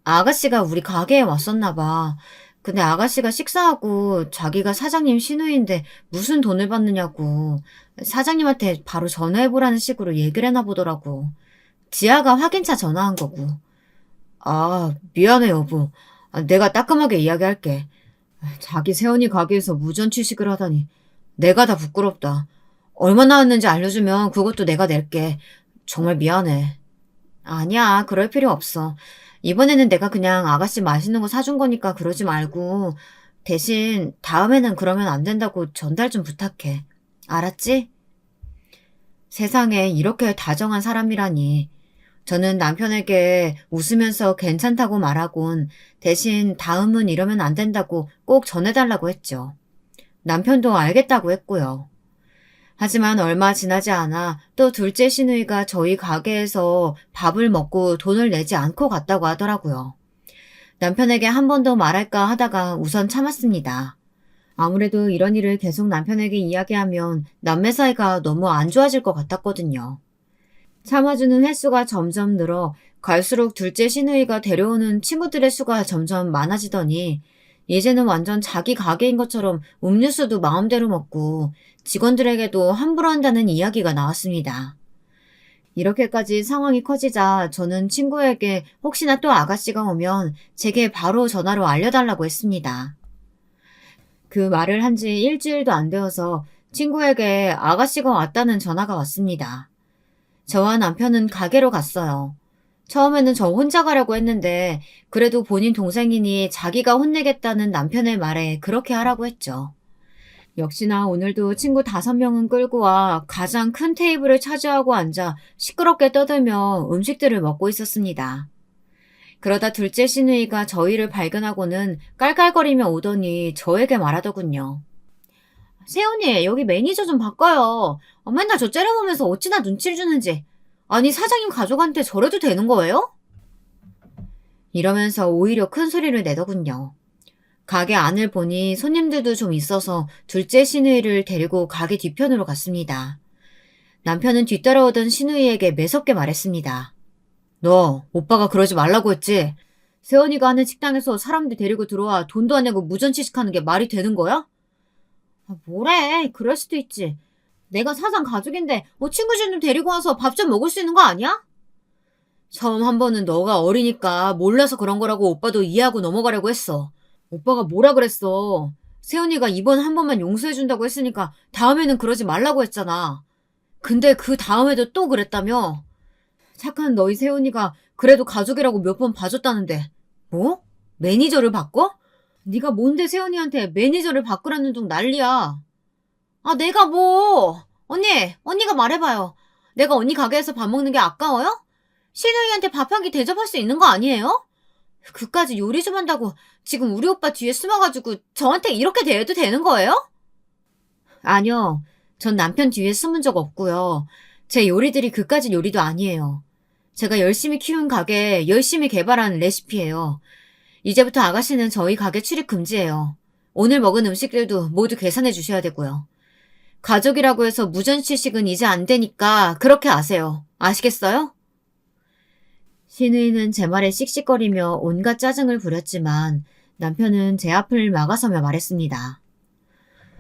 아가씨가 우리 가게에 왔었나 봐. 근데 아가씨가 식사하고 자기가 사장님 신우인데 무슨 돈을 받느냐고 사장님한테 바로 전화해보라는 식으로 얘기를 해나 보더라고. 지아가 확인차 전화한 거고. 아, 미안해 여보. 내가 따끔하게 이야기할게. 자기 새언니 가게에서 무전 취식을 하다니 내가 다 부끄럽다. 얼마 나왔는지 알려주면 그것도 내가 낼게. 정말 미안해. 아니야, 그럴 필요 없어. 이번에는 내가 그냥 아가씨 맛있는 거 사준 거니까 그러지 말고 대신 다음에는 그러면 안 된다고 전달 좀 부탁해. 알았지? 세상에 이렇게 다정한 사람이라니. 저는 남편에게 웃으면서 괜찮다고 말하곤 대신 다음은 이러면 안 된다고 꼭 전해달라고 했죠. 남편도 알겠다고 했고요. 하지만 얼마 지나지 않아 또 둘째 시누이가 저희 가게에서 밥을 먹고 돈을 내지 않고 갔다고 하더라고요. 남편에게 한 번 더 말할까 하다가 우선 참았습니다. 아무래도 이런 일을 계속 남편에게 이야기하면 남매 사이가 너무 안 좋아질 것 같았거든요. 참아주는 횟수가 점점 늘어 갈수록 둘째 시누이가 데려오는 친구들의 수가 점점 많아지더니 이제는 완전 자기 가게인 것처럼 음료수도 마음대로 먹고 직원들에게도 함부로 한다는 이야기가 나왔습니다. 이렇게까지 상황이 커지자 저는 친구에게 혹시나 또 아가씨가 오면 제게 바로 전화로 알려달라고 했습니다. 그 말을 한 지 일주일도 안 되어서 친구에게 아가씨가 왔다는 전화가 왔습니다. 저와 남편은 가게로 갔어요. 처음에는 저 혼자 가려고 했는데 그래도 본인 동생이니 자기가 혼내겠다는 남편의 말에 그렇게 하라고 했죠. 역시나 오늘도 친구 5명은 끌고 와 가장 큰 테이블을 차지하고 앉아 시끄럽게 떠들며 음식들을 먹고 있었습니다. 그러다 둘째 시누이가 저희를 발견하고는 깔깔거리며 오더니 저에게 말하더군요. 세훈이, 여기 매니저 좀 바꿔요. 맨날 저 째려보면서 어찌나 눈치를 주는지. 아니, 사장님 가족한테 저래도 되는 거예요? 이러면서 오히려 큰 소리를 내더군요. 가게 안을 보니 손님들도 좀 있어서 둘째 시누이를 데리고 가게 뒤편으로 갔습니다. 남편은 뒤따라오던 시누이에게 매섭게 말했습니다. 너 오빠가 그러지 말라고 했지? 세원이가 하는 식당에서 사람들 데리고 들어와 돈도 안 내고 무전취식하는 게 말이 되는 거야? 뭐래, 그럴 수도 있지. 내가 사장 가족인데 친구 좀 데리고 와서 밥 좀 먹을 수 있는 거 아니야? 처음 한 번은 너가 어리니까 몰라서 그런 거라고 오빠도 이해하고 넘어가려고 했어. 오빠가 뭐라 그랬어? 세연이가 이번 한 번만 용서해준다고 했으니까 다음에는 그러지 말라고 했잖아. 근데 그 다음에도 또 그랬다며? 착한 너희 세연이가 그래도 가족이라고 몇 번 봐줬다는데. 뭐? 매니저를 바꿔? 네가 뭔데 세연이한테 매니저를 바꾸라는 둥 난리야. 내가 뭐. 언니가 말해봐요. 내가 언니 가게에서 밥 먹는 게 아까워요? 시누이한테 밥 한 끼 대접할 수 있는 거 아니에요? 그까지 요리 좀 한다고 지금 우리 오빠 뒤에 숨어가지고 저한테 이렇게 대해도 되는 거예요? 아니요. 전 남편 뒤에 숨은 적 없고요. 제 요리들이 그까지 요리도 아니에요. 제가 열심히 키운 가게 열심히 개발한 레시피예요. 이제부터 아가씨는 저희 가게 출입 금지예요. 오늘 먹은 음식들도 모두 계산해 주셔야 되고요. 가족이라고 해서 무전취식은 이제 안 되니까 그렇게 아세요. 아시겠어요? 시누이는 제 말에 씩씩거리며 온갖 짜증을 부렸지만 남편은 제 앞을 막아서며 말했습니다.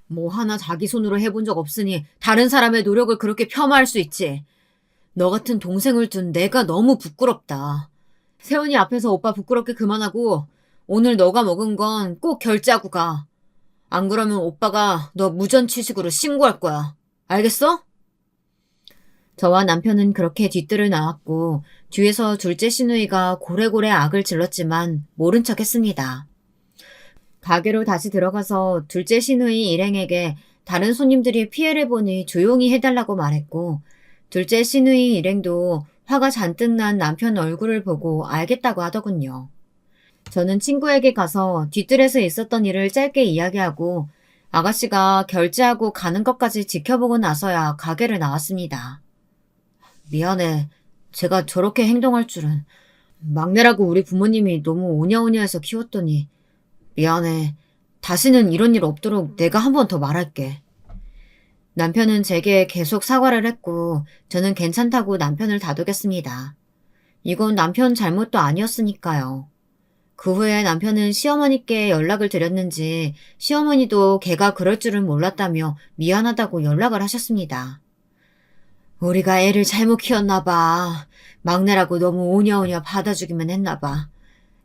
뭐 하나 자기 손으로 해본 적 없으니 다른 사람의 노력을 그렇게 폄하할 수 있지. 너 같은 동생을 둔 내가 너무 부끄럽다. 세원이 앞에서 오빠 부끄럽게 그만하고 오늘 너가 먹은 건 꼭 결제하고 가. 안 그러면 오빠가 너 무전취식으로 신고할 거야. 알겠어? 저와 남편은 그렇게 뒤뜰을 나왔고 뒤에서 둘째 시누이가 고래고래 악을 질렀지만 모른 척 했습니다. 가게로 다시 들어가서 둘째 시누이 일행에게 다른 손님들이 피해를 보니 조용히 해달라고 말했고 둘째 시누이 일행도 화가 잔뜩 난 남편 얼굴을 보고 알겠다고 하더군요. 저는 친구에게 가서 뒤뜰에서 있었던 일을 짧게 이야기하고 아가씨가 결제하고 가는 것까지 지켜보고 나서야 가게를 나왔습니다. 미안해. 제가 저렇게 행동할 줄은. 막내라고 우리 부모님이 너무 오냐오냐해서 키웠더니 미안해. 다시는 이런 일 없도록 내가 한 번 더 말할게. 남편은 제게 계속 사과를 했고 저는 괜찮다고 남편을 다독였습니다. 이건 남편 잘못도 아니었으니까요. 그 후에 남편은 시어머니께 연락을 드렸는지 시어머니도 걔가 그럴 줄은 몰랐다며 미안하다고 연락을 하셨습니다. 우리가 애를 잘못 키웠나 봐. 막내라고 너무 오냐오냐 받아주기만 했나 봐.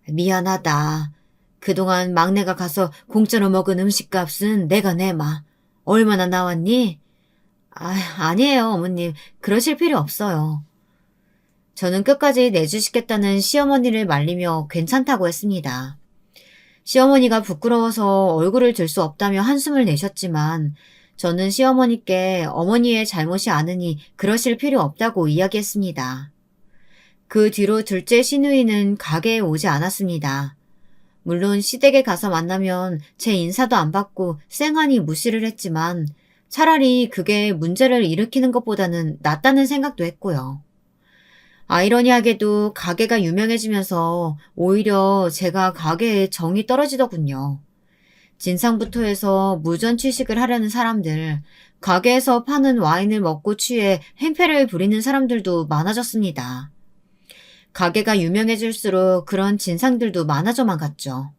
미안하다. 그동안 막내가 가서 공짜로 먹은 음식값은 내가 내마. 얼마나 나왔니? 아니에요, 어머님. 그러실 필요 없어요. 저는 끝까지 내주시겠다는 시어머니를 말리며 괜찮다고 했습니다. 시어머니가 부끄러워서 얼굴을 들 수 없다며 한숨을 내셨지만 저는 시어머니께 어머니의 잘못이 아느니 그러실 필요 없다고 이야기했습니다. 그 뒤로 둘째 시누이는 가게에 오지 않았습니다. 물론 시댁에 가서 만나면 제 인사도 안 받고 쌩하니 무시를 했지만 차라리 그게 문제를 일으키는 것보다는 낫다는 생각도 했고요. 아이러니하게도 가게가 유명해지면서 오히려 제가 가게에 정이 떨어지더군요. 진상부터 해서 무전취식을 하려는 사람들, 가게에서 파는 와인을 먹고 취해 행패를 부리는 사람들도 많아졌습니다. 가게가 유명해질수록 그런 진상들도 많아져만 갔죠.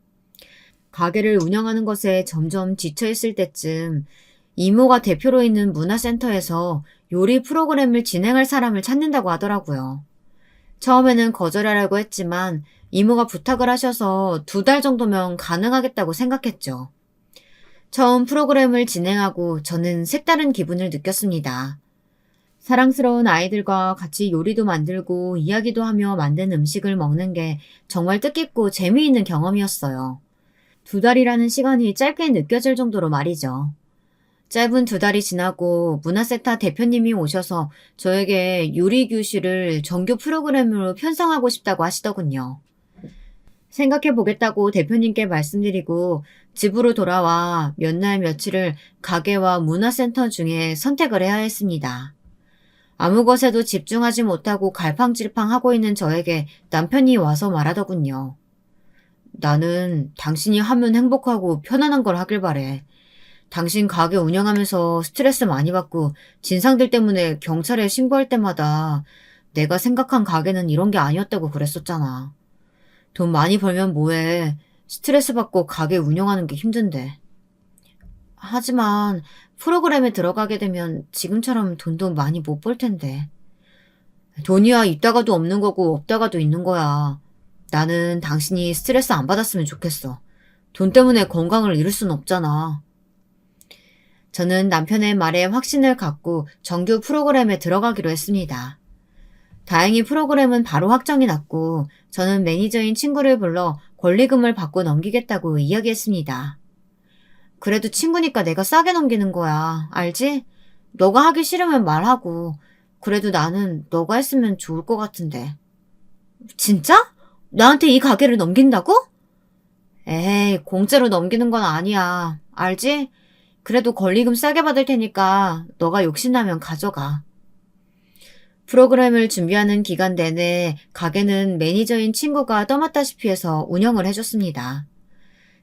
가게를 운영하는 것에 점점 지쳐있을 때쯤 이모가 대표로 있는 문화센터에서 요리 프로그램을 진행할 사람을 찾는다고 하더라고요. 처음에는 거절하려고 했지만 이모가 부탁을 하셔서 2달 정도면 가능하겠다고 생각했죠. 처음 프로그램을 진행하고 저는 색다른 기분을 느꼈습니다. 사랑스러운 아이들과 같이 요리도 만들고 이야기도 하며 만든 음식을 먹는 게 정말 뜻깊고 재미있는 경험이었어요. 2달이라는 시간이 짧게 느껴질 정도로 말이죠. 짧은 2달이 지나고 문화센터 대표님이 오셔서 저에게 요리 교실을 정규 프로그램으로 편성하고 싶다고 하시더군요. 생각해 보겠다고 대표님께 말씀드리고 집으로 돌아와 몇 날 며칠을 가게와 문화센터 중에 선택을 해야 했습니다. 아무 것에도 집중하지 못하고 갈팡질팡하고 있는 저에게 남편이 와서 말하더군요. 나는 당신이 하면 행복하고 편안한 걸 하길 바래. 당신 가게 운영하면서 스트레스 많이 받고 진상들 때문에 경찰에 신고할 때마다 내가 생각한 가게는 이런 게 아니었다고 그랬었잖아. 돈 많이 벌면 뭐해. 스트레스 받고 가게 운영하는 게 힘든데. 하지만 프로그램에 들어가게 되면 지금처럼 돈도 많이 못 벌 텐데. 돈이야 있다가도 없는 거고 없다가도 있는 거야. 나는 당신이 스트레스 안 받았으면 좋겠어. 돈 때문에 건강을 잃을 순 없잖아. 저는 남편의 말에 확신을 갖고 정규 프로그램에 들어가기로 했습니다. 다행히 프로그램은 바로 확정이 났고 저는 매니저인 친구를 불러 권리금을 받고 넘기겠다고 이야기했습니다. 그래도 친구니까 내가 싸게 넘기는 거야. 알지? 너가 하기 싫으면 말하고. 그래도 나는 너가 했으면 좋을 것 같은데. 진짜? 나한테 이 가게를 넘긴다고? 에이, 공짜로 넘기는 건 아니야. 알지? 그래도 권리금 싸게 받을 테니까 너가 욕심나면 가져가. 프로그램을 준비하는 기간 내내 가게는 매니저인 친구가 떠맡다시피 해서 운영을 해줬습니다.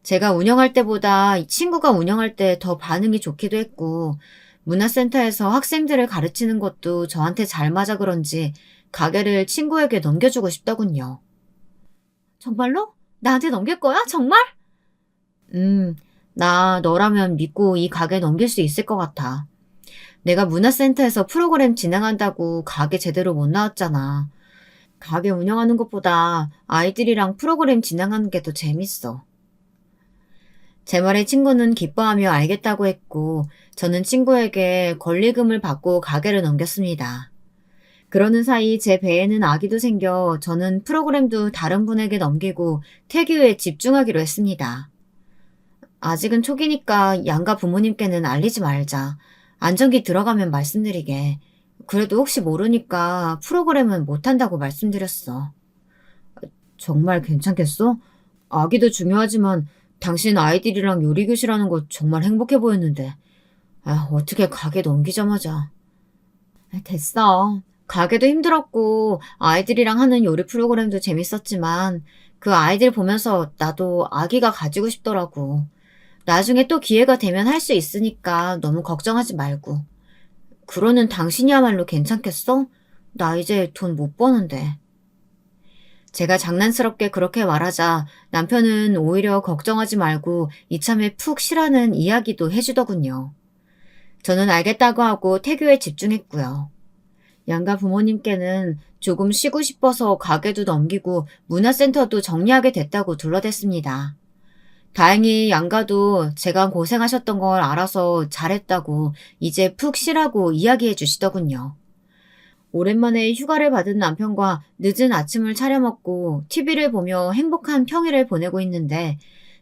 제가 운영할 때보다 이 친구가 운영할 때 더 반응이 좋기도 했고 문화센터에서 학생들을 가르치는 것도 저한테 잘 맞아 그런지 가게를 친구에게 넘겨주고 싶더군요. 정말로? 나한테 넘길 거야? 정말? 나 너라면 믿고 이 가게 넘길 수 있을 것 같아. 내가 문화센터에서 프로그램 진행한다고 가게 제대로 못 나왔잖아. 가게 운영하는 것보다 아이들이랑 프로그램 진행하는 게 더 재밌어. 제 말에 친구는 기뻐하며 알겠다고 했고 저는 친구에게 권리금을 받고 가게를 넘겼습니다. 그러는 사이 제 배에는 아기도 생겨 저는 프로그램도 다른 분에게 넘기고 태교에 집중하기로 했습니다. 아직은 초기니까 양가 부모님께는 알리지 말자. 안정기 들어가면 말씀드리게. 그래도 혹시 모르니까 프로그램은 못한다고 말씀드렸어. 정말 괜찮겠어? 아기도 중요하지만 당신 아이들이랑 요리교실하는 거 정말 행복해 보였는데. 어떻게 가게 넘기자마자. 됐어. 가게도 힘들었고 아이들이랑 하는 요리 프로그램도 재밌었지만 그 아이들 보면서 나도 아기가 가지고 싶더라고. 나중에 또 기회가 되면 할 수 있으니까 너무 걱정하지 말고. 그러는 당신이야말로 괜찮겠어? 나 이제 돈 못 버는데. 제가 장난스럽게 그렇게 말하자 남편은 오히려 걱정하지 말고 이참에 푹 쉬라는 이야기도 해주더군요. 저는 알겠다고 하고 태교에 집중했고요. 양가 부모님께는 조금 쉬고 싶어서 가게도 넘기고 문화센터도 정리하게 됐다고 둘러댔습니다. 다행히 양가도 제가 고생하셨던 걸 알아서 잘했다고 이제 푹 쉬라고 이야기해 주시더군요. 오랜만에 휴가를 받은 남편과 늦은 아침을 차려 먹고 TV를 보며 행복한 평일을 보내고 있는데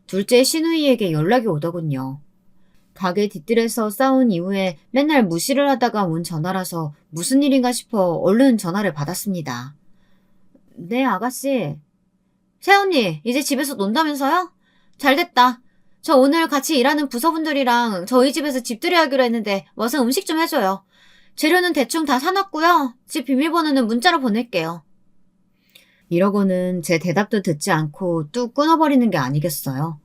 둘째 시누이에게 연락이 오더군요. 가게 뒤뜰에서 싸운 이후에 맨날 무시를 하다가 온 전화라서 무슨 일인가 싶어 얼른 전화를 받았습니다. 네, 아가씨. 새언니, 이제 집에서 논다면서요? 잘됐다. 저 오늘 같이 일하는 부서분들이랑 저희 집에서 집들이 하기로 했는데 와서 음식 좀 해줘요. 재료는 대충 다 사놨고요. 집 비밀번호는 문자로 보낼게요. 이러고는 제 대답도 듣지 않고 뚝 끊어버리는 게 아니겠어요.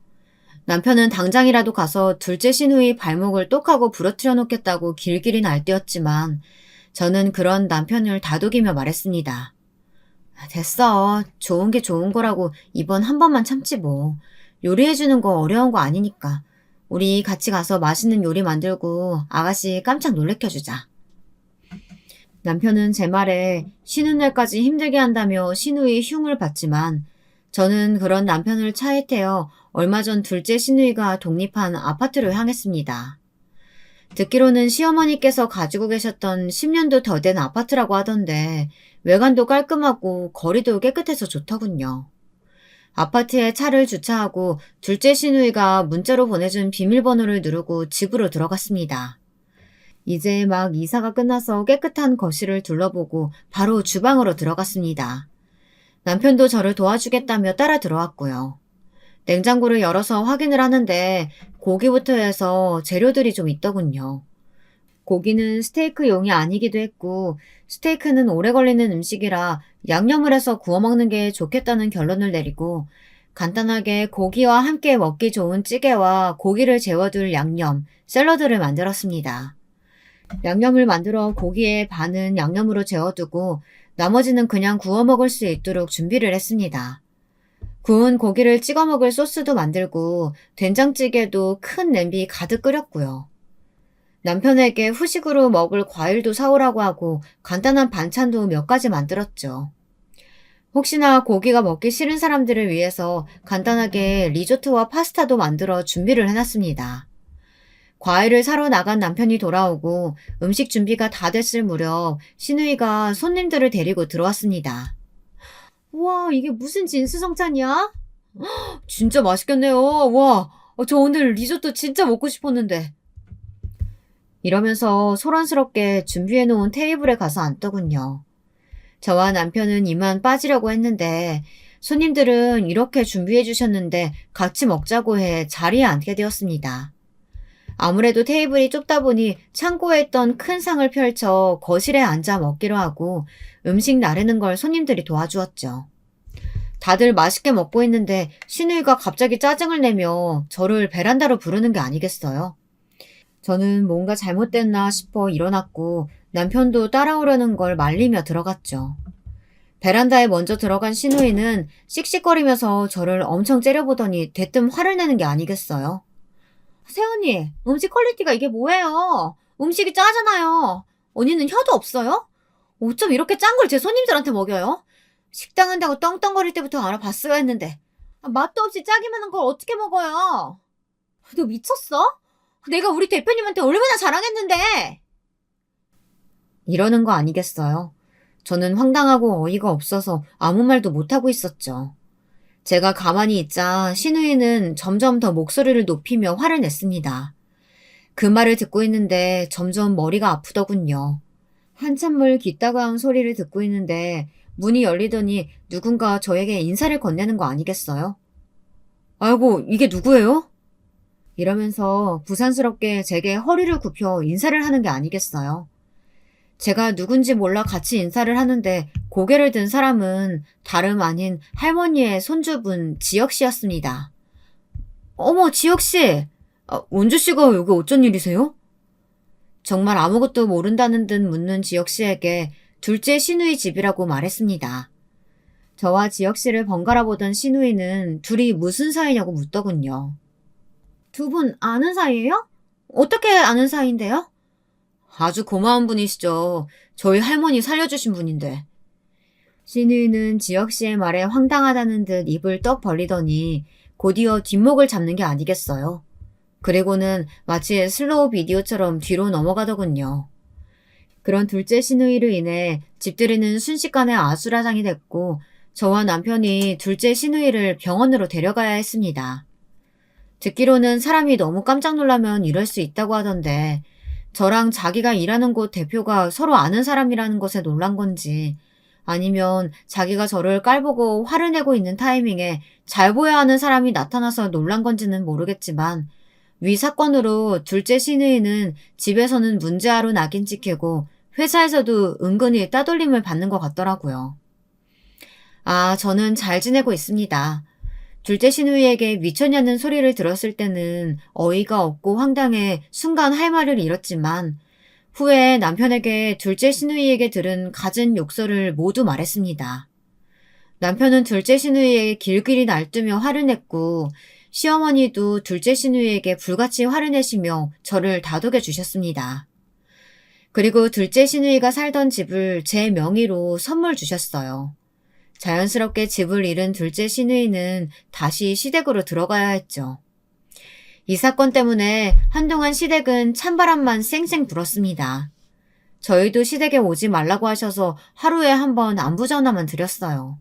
남편은 당장이라도 가서 둘째 시누이 발목을 똑하고 부러뜨려 놓겠다고 길길이 날뛰었지만 저는 그런 남편을 다독이며 말했습니다. 됐어. 좋은 게 좋은 거라고 이번 한 번만 참지 뭐. 요리해주는 거 어려운 거 아니니까. 우리 같이 가서 맛있는 요리 만들고 아가씨 깜짝 놀래켜주자. 남편은 제 말에 쉬는 날까지 힘들게 한다며 시누이 흉을 봤지만 저는 그런 남편을 차에 태워 얼마 전 둘째 시누이가 독립한 아파트로 향했습니다. 듣기로는 시어머니께서 가지고 계셨던 10년도 더 된 아파트라고 하던데 외관도 깔끔하고 거리도 깨끗해서 좋더군요. 아파트에 차를 주차하고 둘째 시누이가 문자로 보내준 비밀번호를 누르고 집으로 들어갔습니다. 이제 막 이사가 끝나서 깨끗한 거실을 둘러보고 바로 주방으로 들어갔습니다. 남편도 저를 도와주겠다며 따라 들어왔고요. 냉장고를 열어서 확인을 하는데 고기부터 해서 재료들이 좀 있더군요. 고기는 스테이크용이 아니기도 했고 스테이크는 오래 걸리는 음식이라 양념을 해서 구워 먹는 게 좋겠다는 결론을 내리고 간단하게 고기와 함께 먹기 좋은 찌개와 고기를 재워둘 양념, 샐러드를 만들었습니다. 양념을 만들어 고기의 반은 양념으로 재워두고 나머지는 그냥 구워 먹을 수 있도록 준비를 했습니다. 구운 고기를 찍어 먹을 소스도 만들고 된장찌개도 큰 냄비 가득 끓였고요. 남편에게 후식으로 먹을 과일도 사오라고 하고 간단한 반찬도 몇 가지 만들었죠. 혹시나 고기가 먹기 싫은 사람들을 위해서 간단하게 리조트와 파스타도 만들어 준비를 해놨습니다. 과일을 사러 나간 남편이 돌아오고 음식 준비가 다 됐을 무렵 시누이가 손님들을 데리고 들어왔습니다. 우와, 이게 무슨 진수성찬이야? 진짜 맛있겠네요. 와, 저 오늘 리조또 진짜 먹고 싶었는데. 이러면서 소란스럽게 준비해놓은 테이블에 가서 앉더군요. 저와 남편은 이만 빠지려고 했는데 손님들은 이렇게 준비해 주셨는데 같이 먹자고 해 자리에 앉게 되었습니다. 아무래도 테이블이 좁다 보니 창고에 있던 큰 상을 펼쳐 거실에 앉아 먹기로 하고 음식 나르는 걸 손님들이 도와주었죠. 다들 맛있게 먹고 있는데 시누이가 갑자기 짜증을 내며 저를 베란다로 부르는 게 아니겠어요? 저는 뭔가 잘못됐나 싶어 일어났고 남편도 따라오려는 걸 말리며 들어갔죠. 베란다에 먼저 들어간 시누이는 씩씩거리면서 저를 엄청 째려보더니 대뜸 화를 내는 게 아니겠어요? 새언니, 음식 퀄리티가 이게 뭐예요? 음식이 짜잖아요. 언니는 혀도 없어요? 어쩜 이렇게 짠 걸 제 손님들한테 먹여요? 식당 한다고 떵떵거릴 때부터 알아봤어야 했는데 맛도 없이 짜기만 한 걸 어떻게 먹어요? 너 미쳤어? 내가 우리 대표님한테 얼마나 자랑했는데! 이러는 거 아니겠어요? 저는 황당하고 어이가 없어서 아무 말도 못하고 있었죠. 제가 가만히 있자 시누이는 점점 더 목소리를 높이며 화를 냈습니다. 그 말을 듣고 있는데 점점 머리가 아프더군요. 한참을 귀따가운 소리를 듣고 있는데 문이 열리더니 누군가 저에게 인사를 건네는 거 아니겠어요? 아이고, 이게 누구예요? 이러면서 부산스럽게 제게 허리를 굽혀 인사를 하는 게 아니겠어요. 제가 누군지 몰라 같이 인사를 하는데 고개를 든 사람은 다름 아닌 할머니의 손주분 지혁씨였습니다. 어머, 지혁씨! 원주씨가 여기 어쩐 일이세요? 정말 아무것도 모른다는 듯 묻는 지혁씨에게 둘째 시누이 집이라고 말했습니다. 저와 지혁씨를 번갈아 보던 시누이는 둘이 무슨 사이냐고 묻더군요. 두 분 아는 사이예요? 어떻게 아는 사이인데요? 아주 고마운 분이시죠. 저희 할머니 살려주신 분인데. 시누이는 지혁씨의 말에 황당하다는 듯 입을 떡 벌리더니 곧이어 뒷목을 잡는 게 아니겠어요. 그리고는 마치 슬로우 비디오처럼 뒤로 넘어가더군요. 그런 둘째 시누이로 인해 집들이는 순식간에 아수라장이 됐고 저와 남편이 둘째 시누이를 병원으로 데려가야 했습니다. 듣기로는 사람이 너무 깜짝 놀라면 이럴 수 있다고 하던데 저랑 자기가 일하는 곳 대표가 서로 아는 사람이라는 것에 놀란 건지 아니면 자기가 저를 깔보고 화를 내고 있는 타이밍에 잘 보여야 하는 사람이 나타나서 놀란 건지는 모르겠지만 위 사건으로 둘째 시누이는 집에서는 문제아로 낙인 찍히고 회사에서도 은근히 따돌림을 받는 것 같더라고요. 저는 잘 지내고 있습니다. 둘째 시누이에게 미쳤냐는 소리를 들었을 때는 어이가 없고 황당해 순간 할 말을 잃었지만 후에 남편에게 둘째 시누이에게 들은 갖은 욕설을 모두 말했습니다. 남편은 둘째 시누이에게 길길이 날뛰며 화를 냈고 시어머니도 둘째 시누이에게 불같이 화를 내시며 저를 다독여 주셨습니다. 그리고 둘째 시누이가 살던 집을 제 명의로 선물 주셨어요. 자연스럽게 집을 잃은 둘째 시누이는 다시 시댁으로 들어가야 했죠. 이 사건 때문에 한동안 시댁은 찬바람만 쌩쌩 불었습니다. 저희도 시댁에 오지 말라고 하셔서 하루에 한 번 안부 전화만 드렸어요.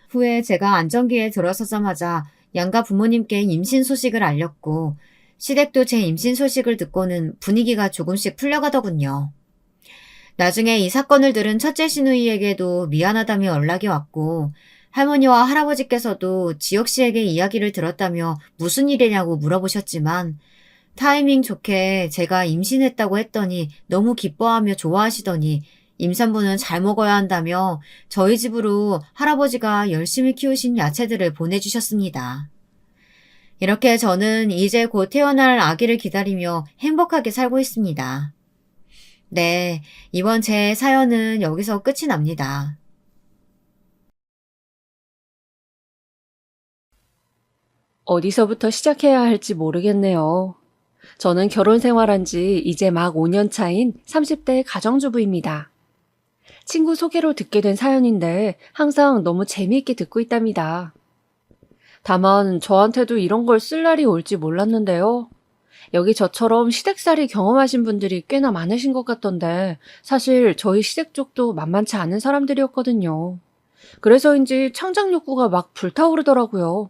후에 제가 안정기에 들어서자마자 양가 부모님께 임신 소식을 알렸고 시댁도 제 임신 소식을 듣고는 분위기가 조금씩 풀려가더군요. 나중에 이 사건을 들은 첫째 시누이에게도 미안하다며 연락이 왔고 할머니와 할아버지께서도 지혁 씨에게 이야기를 들었다며 무슨 일이냐고 물어보셨지만 타이밍 좋게 제가 임신했다고 했더니 너무 기뻐하며 좋아하시더니 임산부는 잘 먹어야 한다며 저희 집으로 할아버지가 열심히 키우신 야채들을 보내주셨습니다. 이렇게 저는 이제 곧 태어날 아기를 기다리며 행복하게 살고 있습니다. 네, 이번 제 사연은 여기서 끝이 납니다. 어디서부터 시작해야 할지 모르겠네요. 저는 결혼 생활한 지 이제 막 5년 차인 30대 가정주부입니다. 친구 소개로 듣게 된 사연인데 항상 너무 재미있게 듣고 있답니다. 다만 저한테도 이런 걸 쓸 날이 올지 몰랐는데요. 여기 저처럼 시댁살이 경험하신 분들이 꽤나 많으신 것 같던데 사실 저희 시댁 쪽도 만만치 않은 사람들이었거든요. 그래서인지 창작 욕구가 막 불타오르더라고요.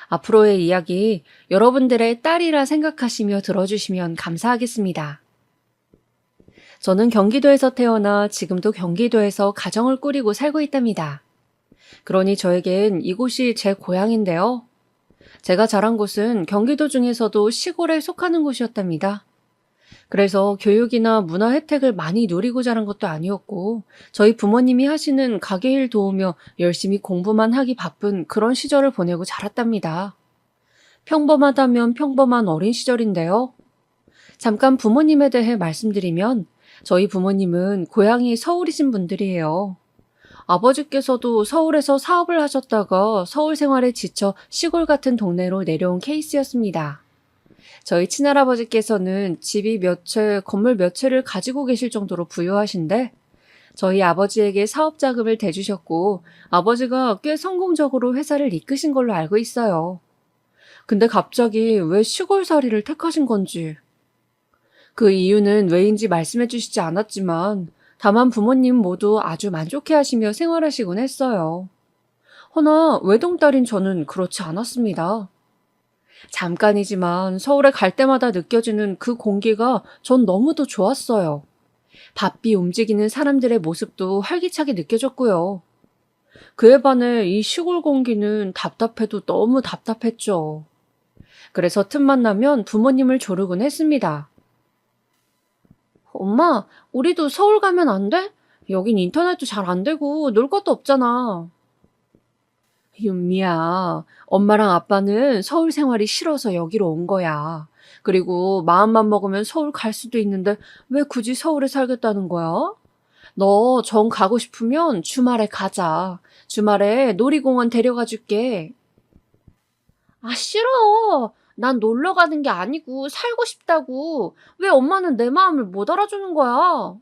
앞으로의 이야기 여러분들의 딸이라 생각하시며 들어주시면 감사하겠습니다. 저는 경기도에서 태어나 지금도 경기도에서 가정을 꾸리고 살고 있답니다. 그러니 저에겐 이곳이 제 고향인데요. 제가 자란 곳은 경기도 중에서도 시골에 속하는 곳이었답니다. 그래서 교육이나 문화 혜택을 많이 누리고 자란 것도 아니었고 저희 부모님이 하시는 가게 일 도우며 열심히 공부만 하기 바쁜 그런 시절을 보내고 자랐답니다. 평범하다면 평범한 어린 시절인데요. 잠깐 부모님에 대해 말씀드리면 저희 부모님은 고향이 서울이신 분들이에요. 아버지께서도 서울에서 사업을 하셨다가 서울 생활에 지쳐 시골 같은 동네로 내려온 케이스였습니다. 저희 친할아버지께서는 집이 몇 채, 건물 몇 채를 가지고 계실 정도로 부유하신데 저희 아버지에게 사업 자금을 대주셨고 아버지가 꽤 성공적으로 회사를 이끄신 걸로 알고 있어요. 근데 갑자기 왜 시골살이를 택하신 건지. 그 이유는 왜인지 말씀해 주시지 않았지만 다만 부모님 모두 아주 만족해 하시며 생활하시곤 했어요. 허나 외동딸인 저는 그렇지 않았습니다. 잠깐이지만 서울에 갈 때마다 느껴지는 그 공기가 전 너무도 좋았어요. 바삐 움직이는 사람들의 모습도 활기차게 느껴졌고요. 그에 반해 이 시골 공기는 답답해도 너무 답답했죠. 그래서 틈만 나면 부모님을 조르곤 했습니다. 엄마, 우리도 서울 가면 안 돼? 여긴 인터넷도 잘 안 되고 놀 것도 없잖아. 윤미야, 엄마랑 아빠는 서울 생활이 싫어서 여기로 온 거야. 그리고 마음만 먹으면 서울 갈 수도 있는데 왜 굳이 서울에 살겠다는 거야? 너 정 가고 싶으면 주말에 가자. 주말에 놀이공원 데려가 줄게. 아, 싫어. 난 놀러 가는 게 아니고 살고 싶다고. 왜 엄마는 내 마음을 못 알아주는 거야?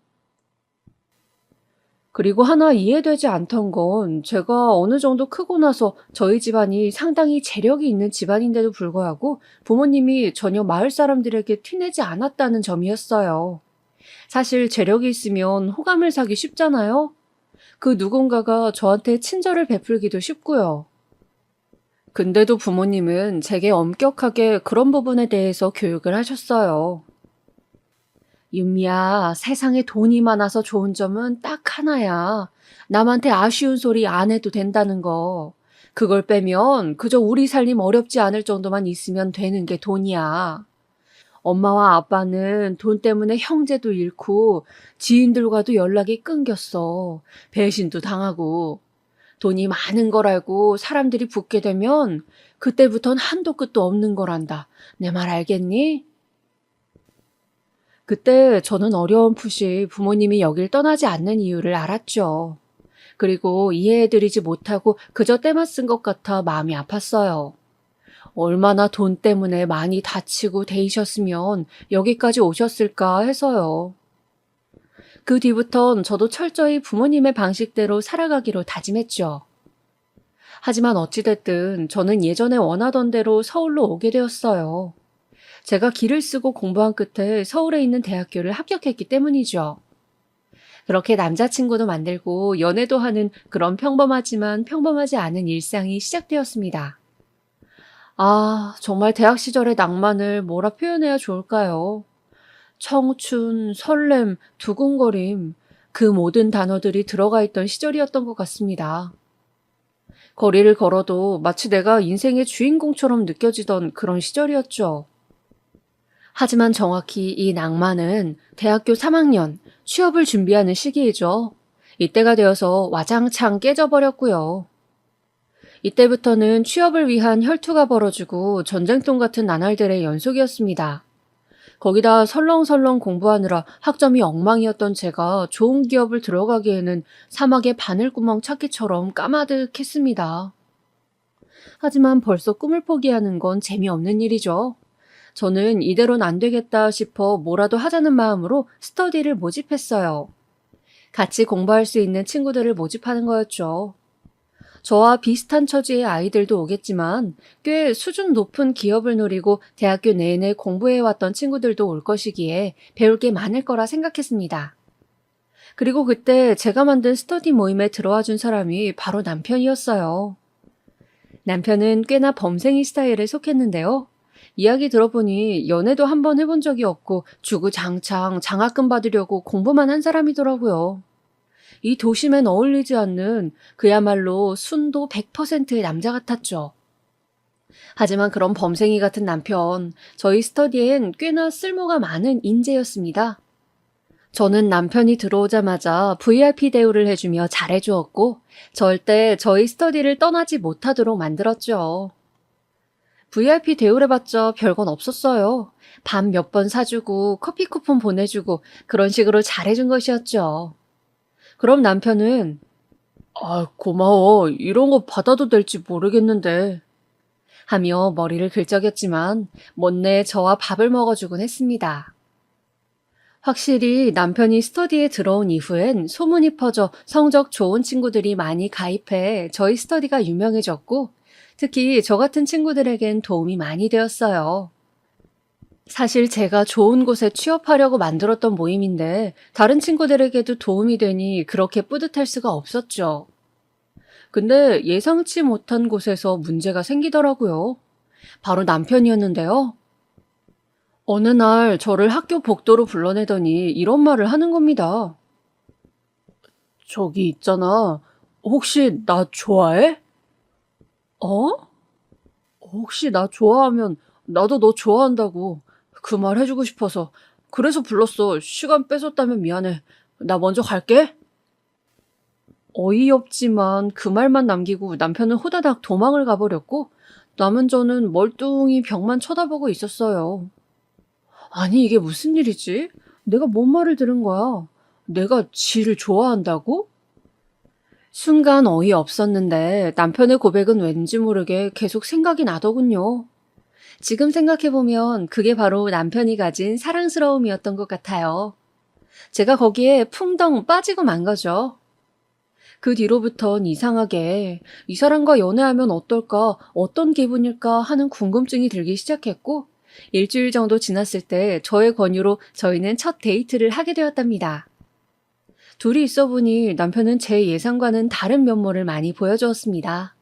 그리고 하나 이해되지 않던 건 제가 어느 정도 크고 나서 저희 집안이 상당히 재력이 있는 집안인데도 불구하고 부모님이 전혀 마을 사람들에게 티내지 않았다는 점이었어요. 사실 재력이 있으면 호감을 사기 쉽잖아요? 그 누군가가 저한테 친절을 베풀기도 쉽고요. 근데도 부모님은 제게 엄격하게 그런 부분에 대해서 교육을 하셨어요. 윤미야, 세상에 돈이 많아서 좋은 점은 딱 하나야. 남한테 아쉬운 소리 안 해도 된다는 거. 그걸 빼면 그저 우리 살림 어렵지 않을 정도만 있으면 되는 게 돈이야. 엄마와 아빠는 돈 때문에 형제도 잃고 지인들과도 연락이 끊겼어. 배신도 당하고. 돈이 많은 걸 알고 사람들이 붙게 되면 그때부턴 한도 끝도 없는 거란다. 내 말 알겠니? 그때 저는 어려움풋이 부모님이 여길 떠나지 않는 이유를 알았죠. 그리고 이해해드리지 못하고 그저 때만 쓴 것 같아 마음이 아팠어요. 얼마나 돈 때문에 많이 다치고 데이셨으면 여기까지 오셨을까 해서요. 그 뒤부턴 저도 철저히 부모님의 방식대로 살아가기로 다짐했죠. 하지만 어찌됐든 저는 예전에 원하던 대로 서울로 오게 되었어요. 제가 길을 쓰고 공부한 끝에 서울에 있는 대학교를 합격했기 때문이죠. 그렇게 남자친구도 만들고 연애도 하는 그런 평범하지만 평범하지 않은 일상이 시작되었습니다. 아, 정말 대학 시절의 낭만을 뭐라 표현해야 좋을까요? 청춘, 설렘, 두근거림, 그 모든 단어들이 들어가 있던 시절이었던 것 같습니다. 거리를 걸어도 마치 내가 인생의 주인공처럼 느껴지던 그런 시절이었죠. 하지만 정확히 이 낭만은 대학교 3학년 취업을 준비하는 시기이죠. 이때가 되어서 와장창 깨져버렸고요. 이때부터는 취업을 위한 혈투가 벌어지고 전쟁통 같은 나날들의 연속이었습니다. 거기다 설렁설렁 공부하느라 학점이 엉망이었던 제가 좋은 기업을 들어가기에는 사막의 바늘구멍 찾기처럼 까마득했습니다. 하지만 벌써 꿈을 포기하는 건 재미없는 일이죠. 저는 이대로는 안 되겠다 싶어 뭐라도 하자는 마음으로 스터디를 모집했어요. 같이 공부할 수 있는 친구들을 모집하는 거였죠. 저와 비슷한 처지의 아이들도 오겠지만 꽤 수준 높은 기업을 노리고 대학교 내내 공부해왔던 친구들도 올 것이기에 배울 게 많을 거라 생각했습니다. 그리고 그때 제가 만든 스터디 모임에 들어와 준 사람이 바로 남편이었어요. 남편은 꽤나 범생이 스타일에 속했는데요. 이야기 들어보니 연애도 한 번 해본 적이 없고 주구장창 장학금 받으려고 공부만 한 사람이더라고요. 이 도심엔 어울리지 않는 그야말로 순도 100%의 남자 같았죠. 하지만 그런 범생이 같은 남편, 저희 스터디엔 꽤나 쓸모가 많은 인재였습니다. 저는 남편이 들어오자마자 VIP 대우를 해주며 잘해주었고 절대 저희 스터디를 떠나지 못하도록 만들었죠. VIP 대우해봤자 별건 없었어요. 밥 몇 번 사주고 커피 쿠폰 보내주고 그런 식으로 잘해준 것이었죠. 그럼 남편은 고마워. 이런 거 받아도 될지 모르겠는데 하며 머리를 긁적였지만 못내 저와 밥을 먹어주곤 했습니다. 확실히 남편이 스터디에 들어온 이후엔 소문이 퍼져 성적 좋은 친구들이 많이 가입해 저희 스터디가 유명해졌고 특히 저 같은 친구들에겐 도움이 많이 되었어요. 사실 제가 좋은 곳에 취업하려고 만들었던 모임인데 다른 친구들에게도 도움이 되니 그렇게 뿌듯할 수가 없었죠. 근데 예상치 못한 곳에서 문제가 생기더라고요. 바로 남편이었는데요. 어느 날 저를 학교 복도로 불러내더니 이런 말을 하는 겁니다. 저기 있잖아. 혹시 나 좋아해? 어? 혹시 나 좋아하면 나도 너 좋아한다고. 그 말 해주고 싶어서. 그래서 불렀어. 시간 뺏었다면 미안해. 나 먼저 갈게. 어이없지만 그 말만 남기고 남편은 호다닥 도망을 가버렸고 남은 저는 멀뚱히 벽만 쳐다보고 있었어요. 아니 이게 무슨 일이지? 내가 뭔 말을 들은 거야? 내가 지를 좋아한다고? 순간 어이없었는데 남편의 고백은 왠지 모르게 계속 생각이 나더군요. 지금 생각해보면 그게 바로 남편이 가진 사랑스러움이었던 것 같아요. 제가 거기에 풍덩 빠지고 만 거죠. 그 뒤로부턴 이상하게 이 사람과 연애하면 어떨까, 어떤 기분일까 하는 궁금증이 들기 시작했고 일주일 정도 지났을 때 저의 권유로 저희는 첫 데이트를 하게 되었답니다. 둘이 있어 보니 남편은 제 예상과는 다른 면모를 많이 보여주었습니다.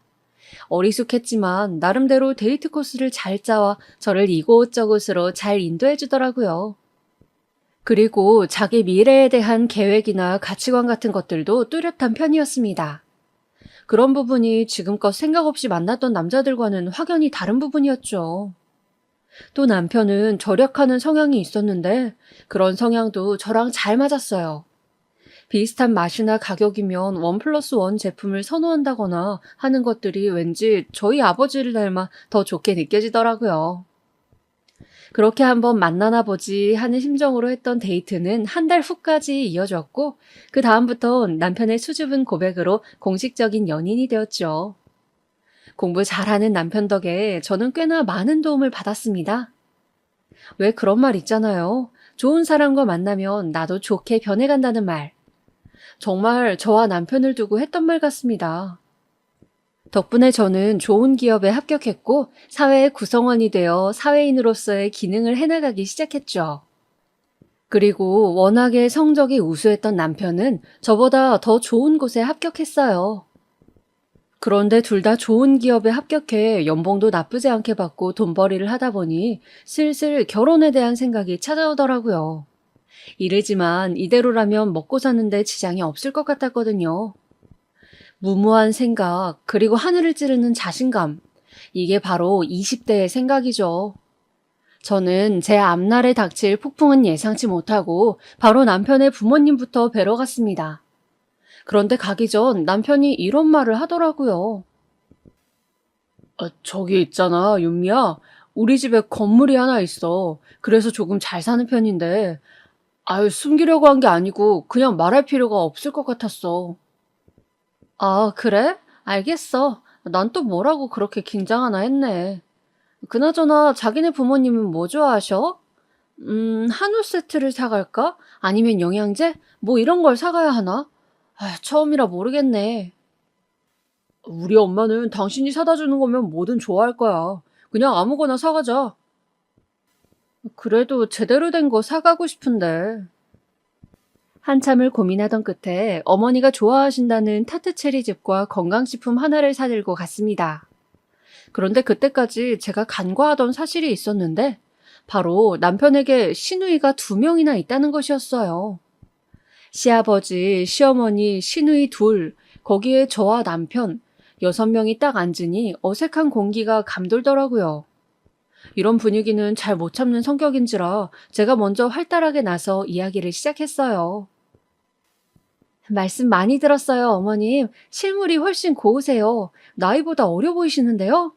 어리숙했지만 나름대로 데이트 코스를 잘 짜와 저를 이곳저곳으로 잘 인도해 주더라고요. 그리고 자기 미래에 대한 계획이나 가치관 같은 것들도 뚜렷한 편이었습니다. 그런 부분이 지금껏 생각 없이 만났던 남자들과는 확연히 다른 부분이었죠. 또 남편은 절약하는 성향이 있었는데 그런 성향도 저랑 잘 맞았어요. 비슷한 맛이나 가격이면 1+1 제품을 선호한다거나 하는 것들이 왠지 저희 아버지를 닮아 더 좋게 느껴지더라고요. 그렇게 한번 만나나 보지 하는 심정으로 했던 데이트는 한 달 후까지 이어졌고 그 다음부턴 남편의 수줍은 고백으로 공식적인 연인이 되었죠. 공부 잘하는 남편 덕에 저는 꽤나 많은 도움을 받았습니다. 왜 그런 말 있잖아요. 좋은 사람과 만나면 나도 좋게 변해간다는 말. 정말 저와 남편을 두고 했던 말 같습니다. 덕분에 저는 좋은 기업에 합격했고 사회의 구성원이 되어 사회인으로서의 기능을 해나가기 시작했죠. 그리고 워낙에 성적이 우수했던 남편은 저보다 더 좋은 곳에 합격했어요. 그런데 둘 다 좋은 기업에 합격해 연봉도 나쁘지 않게 받고 돈벌이를 하다 보니 슬슬 결혼에 대한 생각이 찾아오더라고요. 이르지만 이대로라면 먹고 사는데 지장이 없을 것 같았거든요. 무모한 생각, 그리고 하늘을 찌르는 자신감. 이게 바로 20대의 생각이죠. 저는 제 앞날에 닥칠 폭풍은 예상치 못하고 바로 남편의 부모님부터 뵈러 갔습니다. 그런데 가기 전 남편이 이런 말을 하더라고요. 저기 있잖아, 윤미야. 우리 집에 건물이 하나 있어. 그래서 조금 잘 사는 편인데, 숨기려고 한 게 아니고 그냥 말할 필요가 없을 것 같았어. 아, 그래? 알겠어. 난 또 뭐라고 그렇게 긴장하나 했네. 그나저나 자기네 부모님은 뭐 좋아하셔? 한우 세트를 사갈까? 아니면 영양제? 뭐 이런 걸 사가야 하나? 처음이라 모르겠네. 우리 엄마는 당신이 사다 주는 거면 뭐든 좋아할 거야. 그냥 아무거나 사가자. 그래도 제대로 된 거 사가고 싶은데. 한참을 고민하던 끝에 어머니가 좋아하신다는 타트체리즙과 건강식품 하나를 사들고 갔습니다. 그런데 그때까지 제가 간과하던 사실이 있었는데 바로 남편에게 시누이가 2명이나 있다는 것이었어요. 시아버지, 시어머니, 시누이 둘, 거기에 저와 남편, 6명이 딱 앉으니 어색한 공기가 감돌더라고요. 이런 분위기는 잘 못 참는 성격인지라 제가 먼저 활달하게 나서 이야기를 시작했어요. 말씀 많이 들었어요, 어머님. 실물이 훨씬 고우세요. 나이보다 어려 보이시는데요?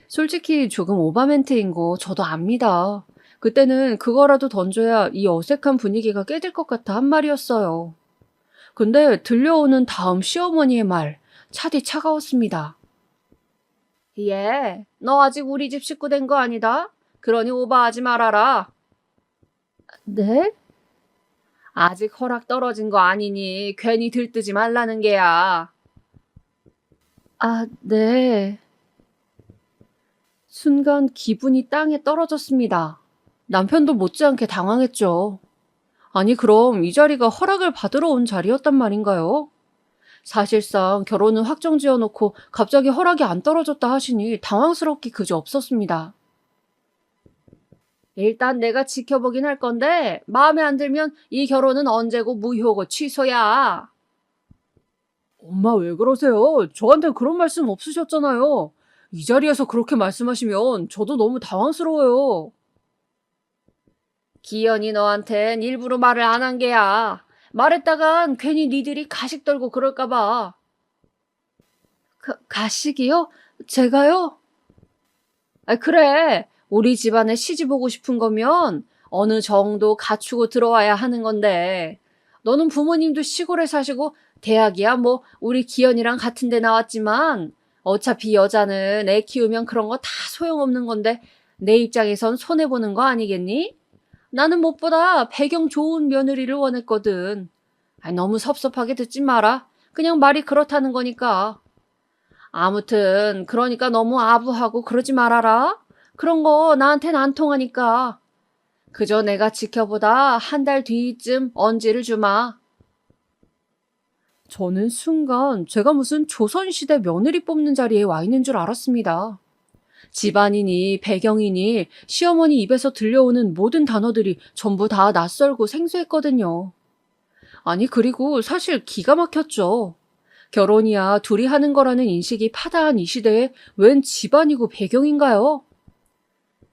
솔직히 조금 오바멘트인 거 저도 압니다. 그때는 그거라도 던져야 이 어색한 분위기가 깨질 것 같아 한 말이었어요. 근데 들려오는 다음 시어머니의 말, 차디 차가웠습니다. 얘, 너 아직 우리 집 식구 된 거 아니다? 그러니 오바하지 말아라. 네? 아직 허락 떨어진 거 아니니 괜히 들뜨지 말라는 게야. 아, 네. 순간 기분이 땅에 떨어졌습니다. 남편도 못지않게 당황했죠. 아니, 그럼 이 자리가 허락을 받으러 온 자리였단 말인가요? 사실상 결혼은 확정 지어놓고 갑자기 허락이 안 떨어졌다 하시니 당황스럽기 그저 없었습니다. 일단 내가 지켜보긴 할 건데 마음에 안 들면 이 결혼은 언제고 무효고 취소야. 엄마 왜 그러세요? 저한테 그런 말씀 없으셨잖아요. 이 자리에서 그렇게 말씀하시면 저도 너무 당황스러워요. 기현이 너한텐 일부러 말을 안 한 게야. 말했다간 괜히 니들이 가식 떨고 그럴까 봐. 가식이요? 제가요? 그래. 우리 집안에 시집 오고 싶은 거면 어느 정도 갖추고 들어와야 하는 건데. 너는 부모님도 시골에 사시고 대학이야 뭐 우리 기현이랑 같은 데 나왔지만 어차피 여자는 애 키우면 그런 거 다 소용없는 건데 내 입장에선 손해보는 거 아니겠니? 나는 무엇보다 배경 좋은 며느리를 원했거든. 너무 섭섭하게 듣지 마라. 그냥 말이 그렇다는 거니까. 아무튼 그러니까 너무 아부하고 그러지 말아라. 그런 거 나한텐 안 통하니까. 그저 내가 지켜보다 한 달 뒤쯤 언지를 주마. 저는 순간 제가 무슨 조선시대 며느리 뽑는 자리에 와 있는 줄 알았습니다. 집안이니 배경이니 시어머니 입에서 들려오는 모든 단어들이 전부 다 낯설고 생소했거든요. 아니, 그리고 사실 기가 막혔죠. 결혼이야 둘이 하는 거라는 인식이 파다한 이 시대에 웬 집안이고 배경인가요?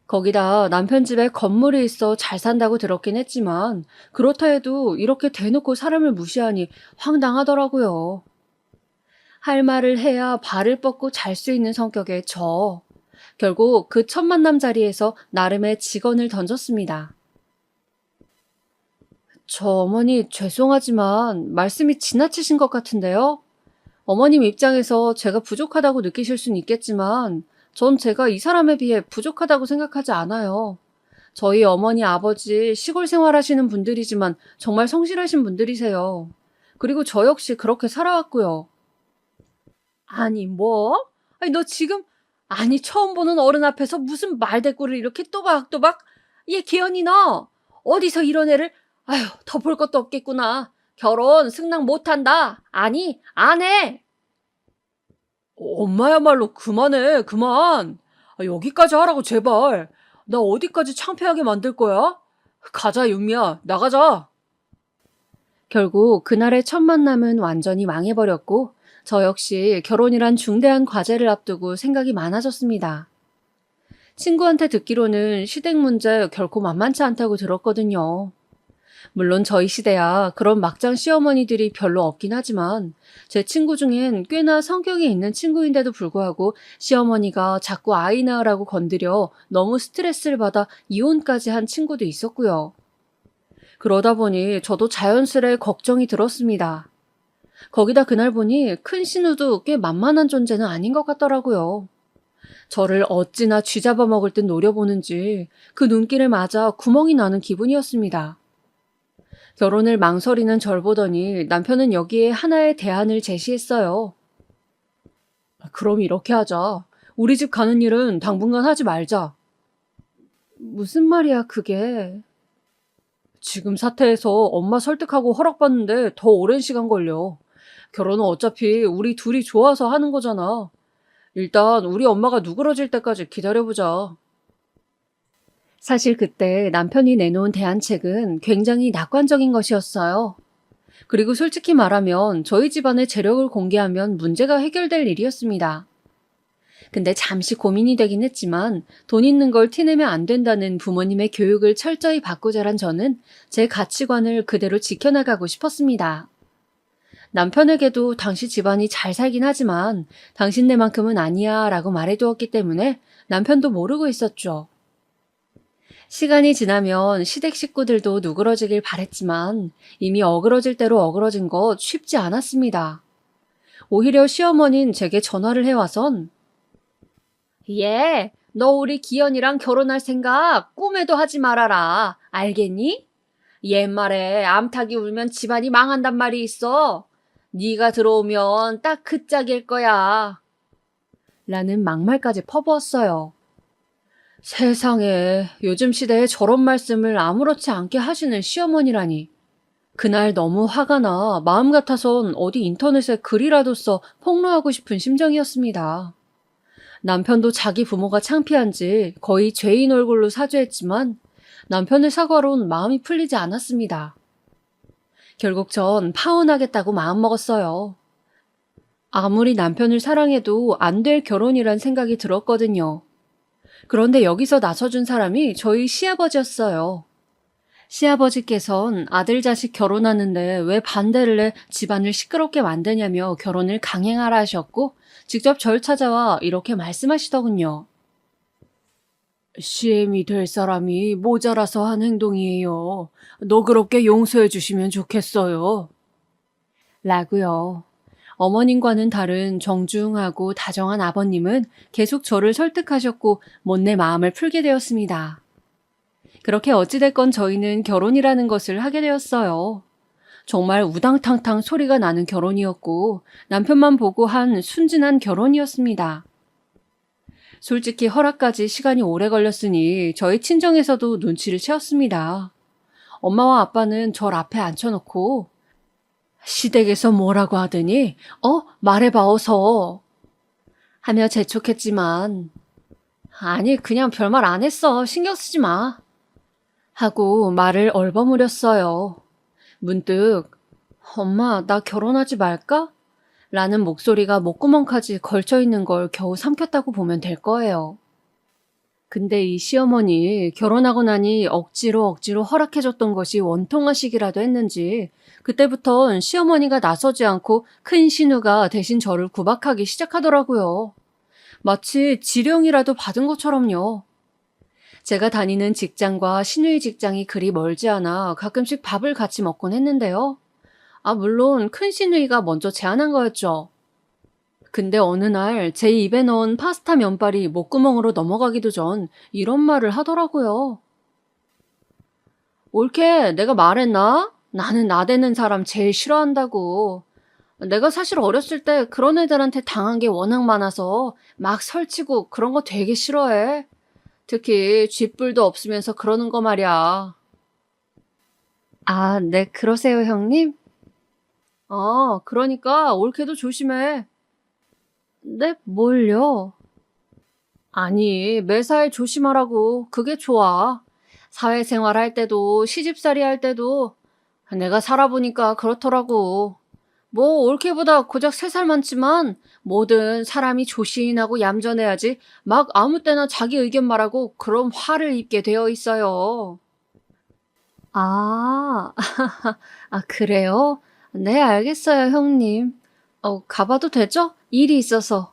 거기다 남편 집에 건물이 있어 잘 산다고 들었긴 했지만 그렇다 해도 이렇게 대놓고 사람을 무시하니 황당하더라고요. 할 말을 해야 발을 뻗고 잘 수 있는 성격의 저. 결국 그 첫 만남 자리에서 나름의 직언을 던졌습니다. 저 어머니 죄송하지만 말씀이 지나치신 것 같은데요? 어머님 입장에서 제가 부족하다고 느끼실 수는 있겠지만 전 제가 이 사람에 비해 부족하다고 생각하지 않아요. 저희 어머니 아버지 시골 생활하시는 분들이지만 정말 성실하신 분들이세요. 그리고 저 역시 그렇게 살아왔고요. 아니 뭐? 너 지금 처음 보는 어른 앞에서 무슨 말대꾸를 이렇게 또박또박? 얘 기현이 너 어디서 이런 애를 더 볼 것도 없겠구나. 결혼 승낙 못한다. 아니 안 해. 엄마야말로 그만해 그만. 여기까지 하라고 제발. 나 어디까지 창피하게 만들 거야? 가자 윤미야 나가자. 결국 그날의 첫 만남은 완전히 망해버렸고 저 역시 결혼이란 중대한 과제를 앞두고 생각이 많아졌습니다. 친구한테 듣기로는 시댁 문제 결코 만만치 않다고 들었거든요. 물론 저희 시대야 그런 막장 시어머니들이 별로 없긴 하지만 제 친구 중엔 꽤나 성격이 있는 친구인데도 불구하고 시어머니가 자꾸 아이 낳으라고 건드려 너무 스트레스를 받아 이혼까지 한 친구도 있었고요. 그러다 보니 저도 자연스레 걱정이 들었습니다. 거기다 그날 보니 큰 신우도 꽤 만만한 존재는 아닌 것 같더라고요. 저를 어찌나 쥐잡아 먹을 듯 노려보는지 그 눈길을 맞아 구멍이 나는 기분이었습니다. 결혼을 망설이는 절 보더니 남편은 여기에 하나의 대안을 제시했어요. 그럼 이렇게 하자. 우리 집 가는 일은 당분간 하지 말자. 무슨 말이야, 그게? 지금 사태에서 엄마 설득하고 허락받는데 더 오랜 시간 걸려. 결혼은 어차피 우리 둘이 좋아서 하는 거잖아. 일단 우리 엄마가 누그러질 때까지 기다려보자. 사실 그때 남편이 내놓은 대안책은 굉장히 낙관적인 것이었어요. 그리고 솔직히 말하면 저희 집안의 재력을 공개하면 문제가 해결될 일이었습니다. 근데 잠시 고민이 되긴 했지만 돈 있는 걸 티내면 안 된다는 부모님의 교육을 철저히 받고 자란 저는 제 가치관을 그대로 지켜나가고 싶었습니다. 남편에게도 당시 집안이 잘 살긴 하지만 당신네만큼은 아니야 라고 말해두었기 때문에 남편도 모르고 있었죠. 시간이 지나면 시댁 식구들도 누그러지길 바랬지만 이미 어그러질 대로 어그러진 것 쉽지 않았습니다. 오히려 시어머니는 제게 전화를 해와선 얘, 너 우리 기현이랑 결혼할 생각 꿈에도 하지 말아라. 알겠니? 옛말에 암탉이 울면 집안이 망한단 말이 있어. 네가 들어오면 딱 그 짝일 거야. 라는 막말까지 퍼부었어요. 세상에, 요즘 시대에 저런 말씀을 아무렇지 않게 하시는 시어머니라니. 그날 너무 화가 나 마음 같아선 어디 인터넷에 글이라도 써 폭로하고 싶은 심정이었습니다. 남편도 자기 부모가 창피한지 거의 죄인 얼굴로 사죄했지만 남편의 사과론 마음이 풀리지 않았습니다. 결국 전 파혼하겠다고 마음먹었어요. 아무리 남편을 사랑해도 안 될 결혼이란 생각이 들었거든요. 그런데 여기서 나서준 사람이 저희 시아버지였어요. 시아버지께선 아들 자식 결혼하는데 왜 반대를 해 집안을 시끄럽게 만드냐며 결혼을 강행하라 하셨고 직접 절 찾아와 이렇게 말씀하시더군요. 시엠이 될 사람이 모자라서 한 행동이에요. 너 그렇게 용서해 주시면 좋겠어요. 라고요. 어머님과는 다른 정중하고 다정한 아버님은 계속 저를 설득하셨고 못내 마음을 풀게 되었습니다. 그렇게 어찌됐건 저희는 결혼이라는 것을 하게 되었어요. 정말 우당탕탕 소리가 나는 결혼이었고 남편만 보고 한 순진한 결혼이었습니다. 솔직히 허락까지 시간이 오래 걸렸으니 저희 친정에서도 눈치를 채웠습니다. 엄마와 아빠는 절 앞에 앉혀놓고 시댁에서 뭐라고 하더니 말해봐 어서 하며 재촉했지만 아니 그냥 별말 안 했어 신경 쓰지 마 하고 말을 얼버무렸어요. 문득 엄마 나 결혼하지 말까? 라는 목소리가 목구멍까지 걸쳐있는 걸 겨우 삼켰다고 보면 될 거예요. 근데 이 시어머니 결혼하고 나니 억지로 허락해줬던 것이 원통하시기라도 했는지 그때부턴 시어머니가 나서지 않고 큰 신우가 대신 저를 구박하기 시작하더라고요. 마치 지령이라도 받은 것처럼요. 제가 다니는 직장과 시누이 직장이 그리 멀지 않아 가끔씩 밥을 같이 먹곤 했는데요. 물론 큰 시누이가 먼저 제안한 거였죠. 근데 어느 날 제 입에 넣은 파스타 면발이 목구멍으로 넘어가기도 전 이런 말을 하더라고요. 옳게 내가 말했나? 나는 나대는 사람 제일 싫어한다고. 내가 사실 어렸을 때 그런 애들한테 당한 게 워낙 많아서 막 설치고 그런 거 되게 싫어해. 특히 쥐뿔도 없으면서 그러는 거 말이야. 네, 그러세요, 형님? 그러니까 올케도 조심해. 네, 뭘요? 아니, 매사에 조심하라고. 그게 좋아. 사회생활 할 때도, 시집살이 할 때도. 내가 살아보니까 그렇더라고. 뭐 올케보다 고작 3살 많지만 뭐든 사람이 조신하고 얌전해야지 막 아무 때나 자기 의견 말하고 그럼 화를 입게 되어 있어요. 아, 그래요? 네, 알겠어요, 형님. 가봐도 되죠? 일이 있어서.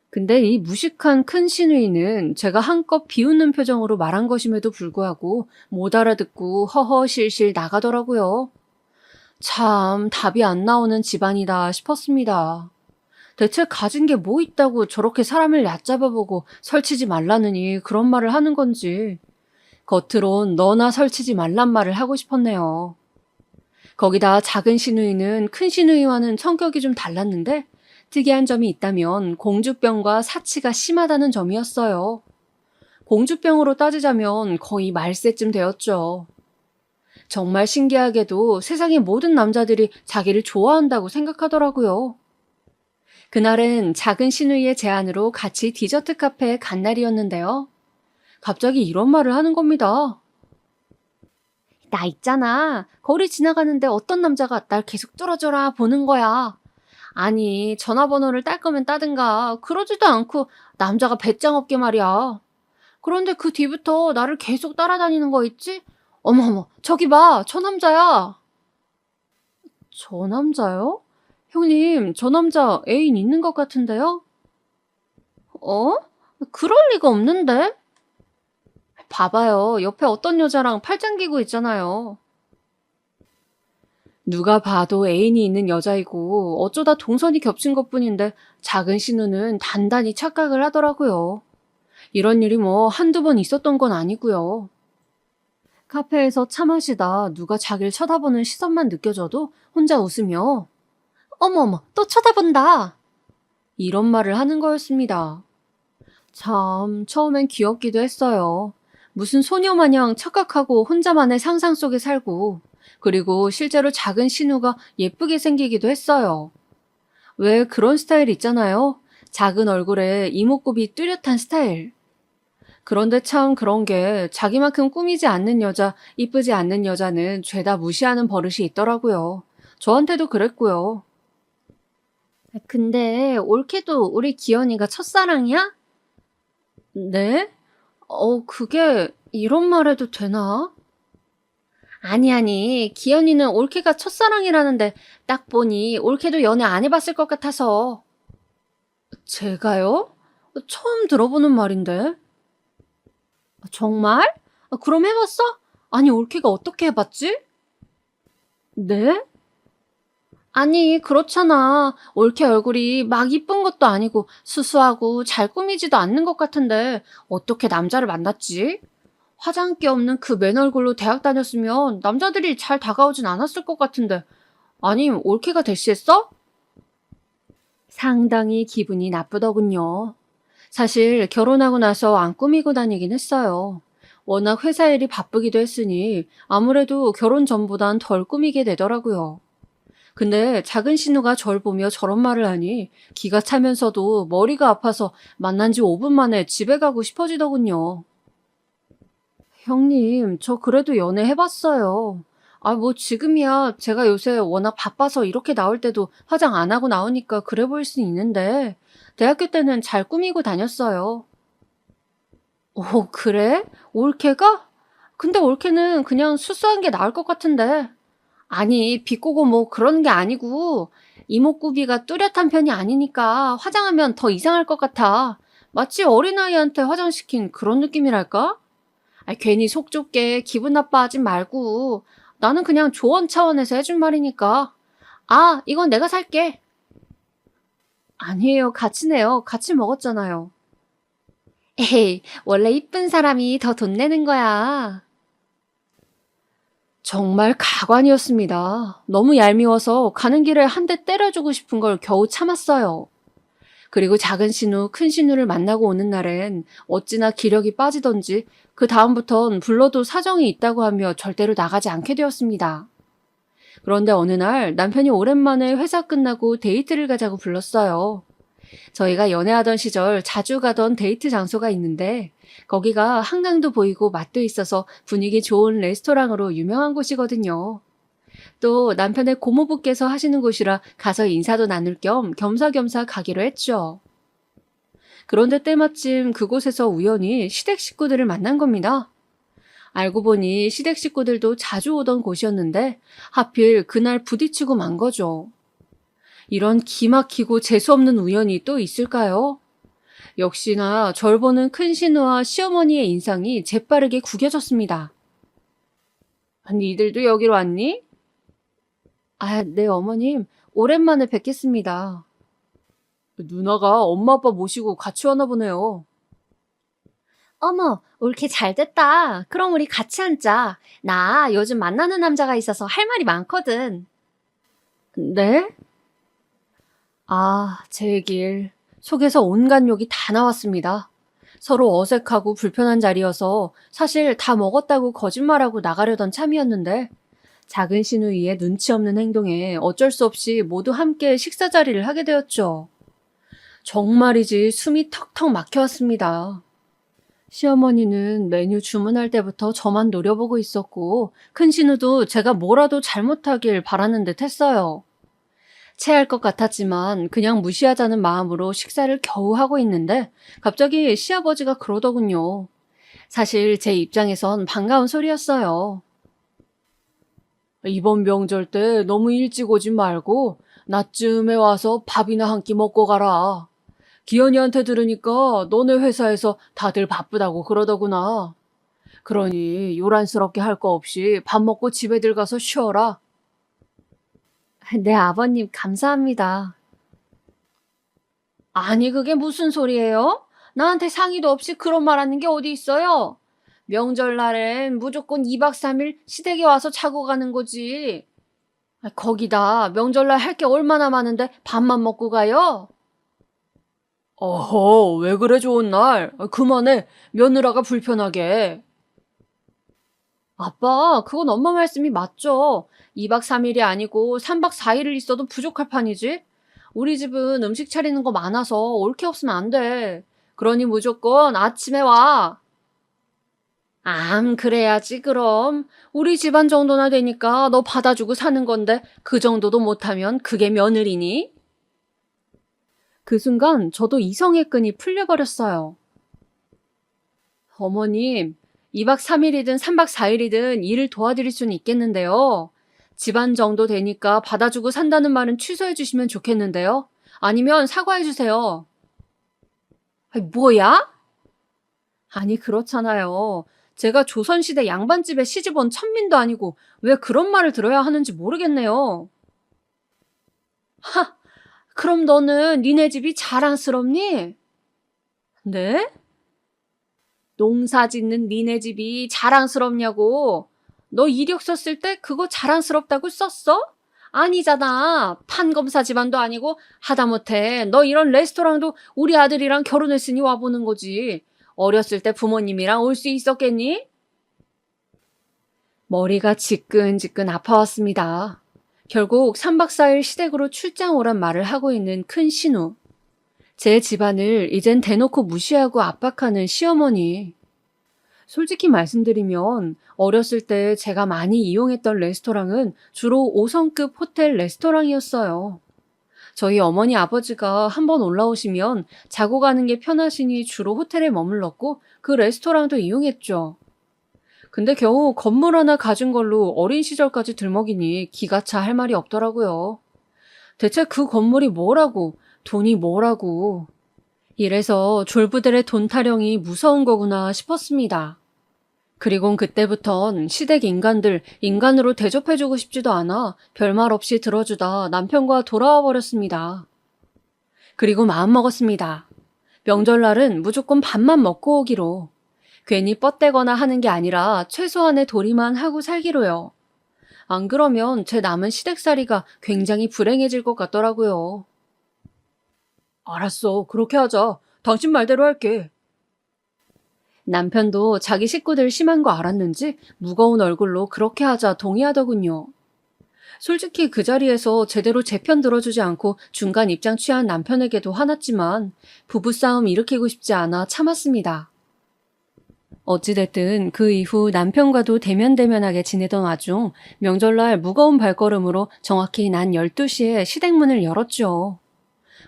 근데 이 무식한 큰 시누이는 제가 한껏 비웃는 표정으로 말한 것임에도 불구하고 못 알아듣고 허허실실 나가더라고요. 참 답이 안 나오는 집안이다 싶었습니다. 대체 가진 게 뭐 있다고 저렇게 사람을 얕잡아보고 설치지 말라느니 그런 말을 하는 건지 겉으론 너나 설치지 말란 말을 하고 싶었네요. 거기다 작은 시누이는 큰 시누이와는 성격이 좀 달랐는데 특이한 점이 있다면 공주병과 사치가 심하다는 점이었어요. 공주병으로 따지자면 거의 말세쯤 되었죠. 정말 신기하게도 세상의 모든 남자들이 자기를 좋아한다고 생각하더라고요. 그날은 작은 시누이의 제안으로 같이 디저트 카페에 간 날이었는데요. 갑자기 이런 말을 하는 겁니다. 나 있잖아. 거리 지나가는데 어떤 남자가 날 계속 쫄아쫄아 보는 거야. 아니, 전화번호를 딸 거면 따든가. 그러지도 않고 남자가 배짱 없게 말이야. 그런데 그 뒤부터 나를 계속 따라다니는 거 있지? 어머머, 저기 봐. 저 남자야. 저 남자요? 형님, 저 남자 애인 있는 것 같은데요? 어? 그럴 리가 없는데? 봐봐요. 옆에 어떤 여자랑 팔짱 끼고 있잖아요. 누가 봐도 애인이 있는 여자이고 어쩌다 동선이 겹친 것뿐인데 작은 신우는 단단히 착각을 하더라고요. 이런 일이 뭐 한두 번 있었던 건 아니고요. 카페에서 차 마시다 누가 자기를 쳐다보는 시선만 느껴져도 혼자 웃으며 어머어머 또 쳐다본다. 이런 말을 하는 거였습니다. 참 처음엔 귀엽기도 했어요. 무슨 소녀마냥 착각하고 혼자만의 상상 속에 살고 그리고 실제로 작은 신우가 예쁘게 생기기도 했어요. 왜 그런 스타일 있잖아요. 작은 얼굴에 이목구비 뚜렷한 스타일. 그런데 참 그런 게 자기만큼 꾸미지 않는 여자, 이쁘지 않는 여자는 죄다 무시하는 버릇이 있더라고요. 저한테도 그랬고요. 근데 올케도 우리 기현이가 첫사랑이야? 네? 그게 이런 말 해도 되나? 아니, 기현이는 올케가 첫사랑이라는데 딱 보니 올케도 연애 안 해봤을 것 같아서. 제가요? 처음 들어보는 말인데. 정말? 그럼 해봤어? 아니, 올케가 어떻게 해봤지? 네? 아니, 그렇잖아. 올케 얼굴이 막 이쁜 것도 아니고 수수하고 잘 꾸미지도 않는 것 같은데 어떻게 남자를 만났지? 화장기 없는 그 맨 얼굴로 대학 다녔으면 남자들이 잘 다가오진 않았을 것 같은데. 아니, 올케가 대시했어? 상당히 기분이 나쁘더군요. 사실 결혼하고 나서 안 꾸미고 다니긴 했어요. 워낙 회사 일이 바쁘기도 했으니 아무래도 결혼 전보단 덜 꾸미게 되더라고요. 근데 작은 신우가 절 보며 저런 말을 하니 기가 차면서도 머리가 아파서 만난 지 5분 만에 집에 가고 싶어지더군요. 형님, 저 그래도 연애 해봤어요. 뭐 지금이야 제가 요새 워낙 바빠서 이렇게 나올 때도 화장 안 하고 나오니까 그래 보일 수 있는데 대학교 때는 잘 꾸미고 다녔어요. 오, 그래? 올케가? 근데 올케는 그냥 수수한 게 나을 것 같은데. 아니, 비꼬고 뭐 그런 게 아니고 이목구비가 뚜렷한 편이 아니니까 화장하면 더 이상할 것 같아. 마치 어린아이한테 화장시킨 그런 느낌이랄까? 괜히 속 좁게 기분 나빠하지 말고 나는 그냥 조언 차원에서 해준 말이니까. 이건 내가 살게. 아니에요. 같이 내요. 같이 먹었잖아요. 에이, 원래 이쁜 사람이 더 돈 내는 거야. 정말 가관이었습니다. 너무 얄미워서 가는 길에 한 대 때려주고 싶은 걸 겨우 참았어요. 그리고 작은 신우, 큰 신우를 만나고 오는 날엔 어찌나 기력이 빠지던지 그 다음부턴 불러도 사정이 있다고 하며 절대로 나가지 않게 되었습니다. 그런데 어느 날 남편이 오랜만에 회사 끝나고 데이트를 가자고 불렀어요. 저희가 연애하던 시절 자주 가던 데이트 장소가 있는데 거기가 한강도 보이고 맛도 있어서 분위기 좋은 레스토랑으로 유명한 곳이거든요. 또 남편의 고모부께서 하시는 곳이라 가서 인사도 나눌 겸 겸사겸사 가기로 했죠. 그런데 때마침 그곳에서 우연히 시댁 식구들을 만난 겁니다. 알고 보니 시댁 식구들도 자주 오던 곳이었는데 하필 그날 부딪히고 만 거죠. 이런 기막히고 재수없는 우연이 또 있을까요? 역시나 절 보는 큰 신우와 시어머니의 인상이 재빠르게 구겨졌습니다. 니들도 여기로 왔니? 아, 네, 어머님. 오랜만에 뵙겠습니다. 누나가 엄마 아빠 모시고 같이 왔나 보네요. 어머, 올케 잘 됐다. 그럼 우리 같이 앉자. 나 요즘 만나는 남자가 있어서 할 말이 많거든. 네? 아, 제 길. 속에서 온갖 욕이 다 나왔습니다. 서로 어색하고 불편한 자리여서 사실 다 먹었다고 거짓말하고 나가려던 참이었는데 작은 시누이의 눈치 없는 행동에 어쩔 수 없이 모두 함께 식사 자리를 하게 되었죠. 정말이지 숨이 턱턱 막혀왔습니다. 시어머니는 메뉴 주문할 때부터 저만 노려보고 있었고 큰 신우도 제가 뭐라도 잘못하길 바라는 듯 했어요. 체할 것 같았지만 그냥 무시하자는 마음으로 식사를 겨우 하고 있는데 갑자기 시아버지가 그러더군요. 사실 제 입장에선 반가운 소리였어요. 이번 명절 때 너무 일찍 오지 말고 낮쯤에 와서 밥이나 한 끼 먹고 가라. 기현이한테 들으니까 너네 회사에서 다들 바쁘다고 그러더구나. 그러니 요란스럽게 할 거 없이 밥 먹고 집에들 가서 쉬어라. 네, 아버님 감사합니다. 아니 그게 무슨 소리예요? 나한테 상의도 없이 그런 말 하는 게 어디 있어요? 명절날엔 무조건 2박 3일 시댁에 와서 자고 가는 거지. 거기다 명절날 할 게 얼마나 많은데 밥만 먹고 가요? 어허, 왜 그래 좋은 날? 그만해. 며느라가 불편하게. 아빠, 그건 엄마 말씀이 맞죠. 2박 3일이 아니고 3박 4일을 있어도 부족할 판이지. 우리 집은 음식 차리는 거 많아서 올 게 없으면 안 돼. 그러니 무조건 아침에 와. 그래야지 그럼. 우리 집안 정도나 되니까 너 받아주고 사는 건데 그 정도도 못하면 그게 며느리니? 그 순간 저도 이성의 끈이 풀려버렸어요. 어머님, 2박 3일이든 3박 4일이든 일을 도와드릴 수는 있겠는데요. 집안 정도 되니까 받아주고 산다는 말은 취소해 주시면 좋겠는데요. 아니면 사과해 주세요. 아니, 뭐야? 아니, 그렇잖아요. 제가 조선시대 양반집에 시집 온 천민도 아니고 왜 그런 말을 들어야 하는지 모르겠네요. 하, 그럼 너는 니네 집이 자랑스럽니? 네? 농사 짓는 니네 집이 자랑스럽냐고. 너 이력서 쓸 때 그거 자랑스럽다고 썼어? 아니잖아. 판검사 집안도 아니고 하다못해 너 이런 레스토랑도 우리 아들이랑 결혼했으니 와보는 거지. 어렸을 때 부모님이랑 올 수 있었겠니? 머리가 지끈지끈 아파왔습니다. 결국 3박 4일 시댁으로 출장 오란 말을 하고 있는 큰 신우. 제 집안을 이젠 대놓고 무시하고 압박하는 시어머니. 솔직히 말씀드리면 어렸을 때 제가 많이 이용했던 레스토랑은 주로 5성급 호텔 레스토랑이었어요. 저희 어머니 아버지가 한번 올라오시면 자고 가는 게 편하시니 주로 호텔에 머물렀고 그 레스토랑도 이용했죠. 근데 겨우 건물 하나 가진 걸로 어린 시절까지 들먹이니 기가 차 할 말이 없더라고요. 대체 그 건물이 뭐라고, 돈이 뭐라고. 이래서 졸부들의 돈 타령이 무서운 거구나 싶었습니다. 그리곤 그때부턴 시댁 인간들 인간으로 대접해주고 싶지도 않아 별말 없이 들어주다 남편과 돌아와 버렸습니다. 그리고 마음먹었습니다. 명절날은 무조건 밥만 먹고 오기로. 괜히 뻗대거나 하는 게 아니라 최소한의 도리만 하고 살기로요. 안 그러면 제 남은 시댁살이가 굉장히 불행해질 것 같더라고요. 알았어, 그렇게 하자. 당신 말대로 할게. 남편도 자기 식구들 심한 거 알았는지 무거운 얼굴로 그렇게 하자 동의하더군요. 솔직히 그 자리에서 제대로 제 편 들어주지 않고 중간 입장 취한 남편에게도 화났지만 부부싸움 일으키고 싶지 않아 참았습니다. 어찌됐든 그 이후 남편과도 대면대면하게 지내던 와중 명절날 무거운 발걸음으로 정확히 난 12시에 시댁문을 열었죠.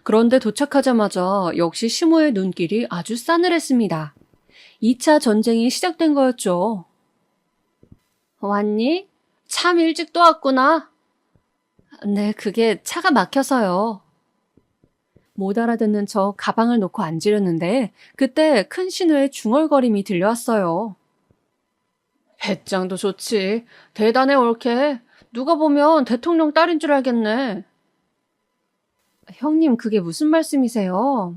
그런데 도착하자마자 역시 시모의 눈길이 아주 싸늘했습니다. 2차 전쟁이 시작된 거였죠. 왔니? 참 일찍 또 왔구나. 네, 그게 차가 막혀서요. 못 알아듣는 척 가방을 놓고 앉으려는데 그때 큰 신우의 중얼거림이 들려왔어요. 배짱도 좋지. 대단해 옳게. 누가 보면 대통령 딸인 줄 알겠네. 형님, 그게 무슨 말씀이세요?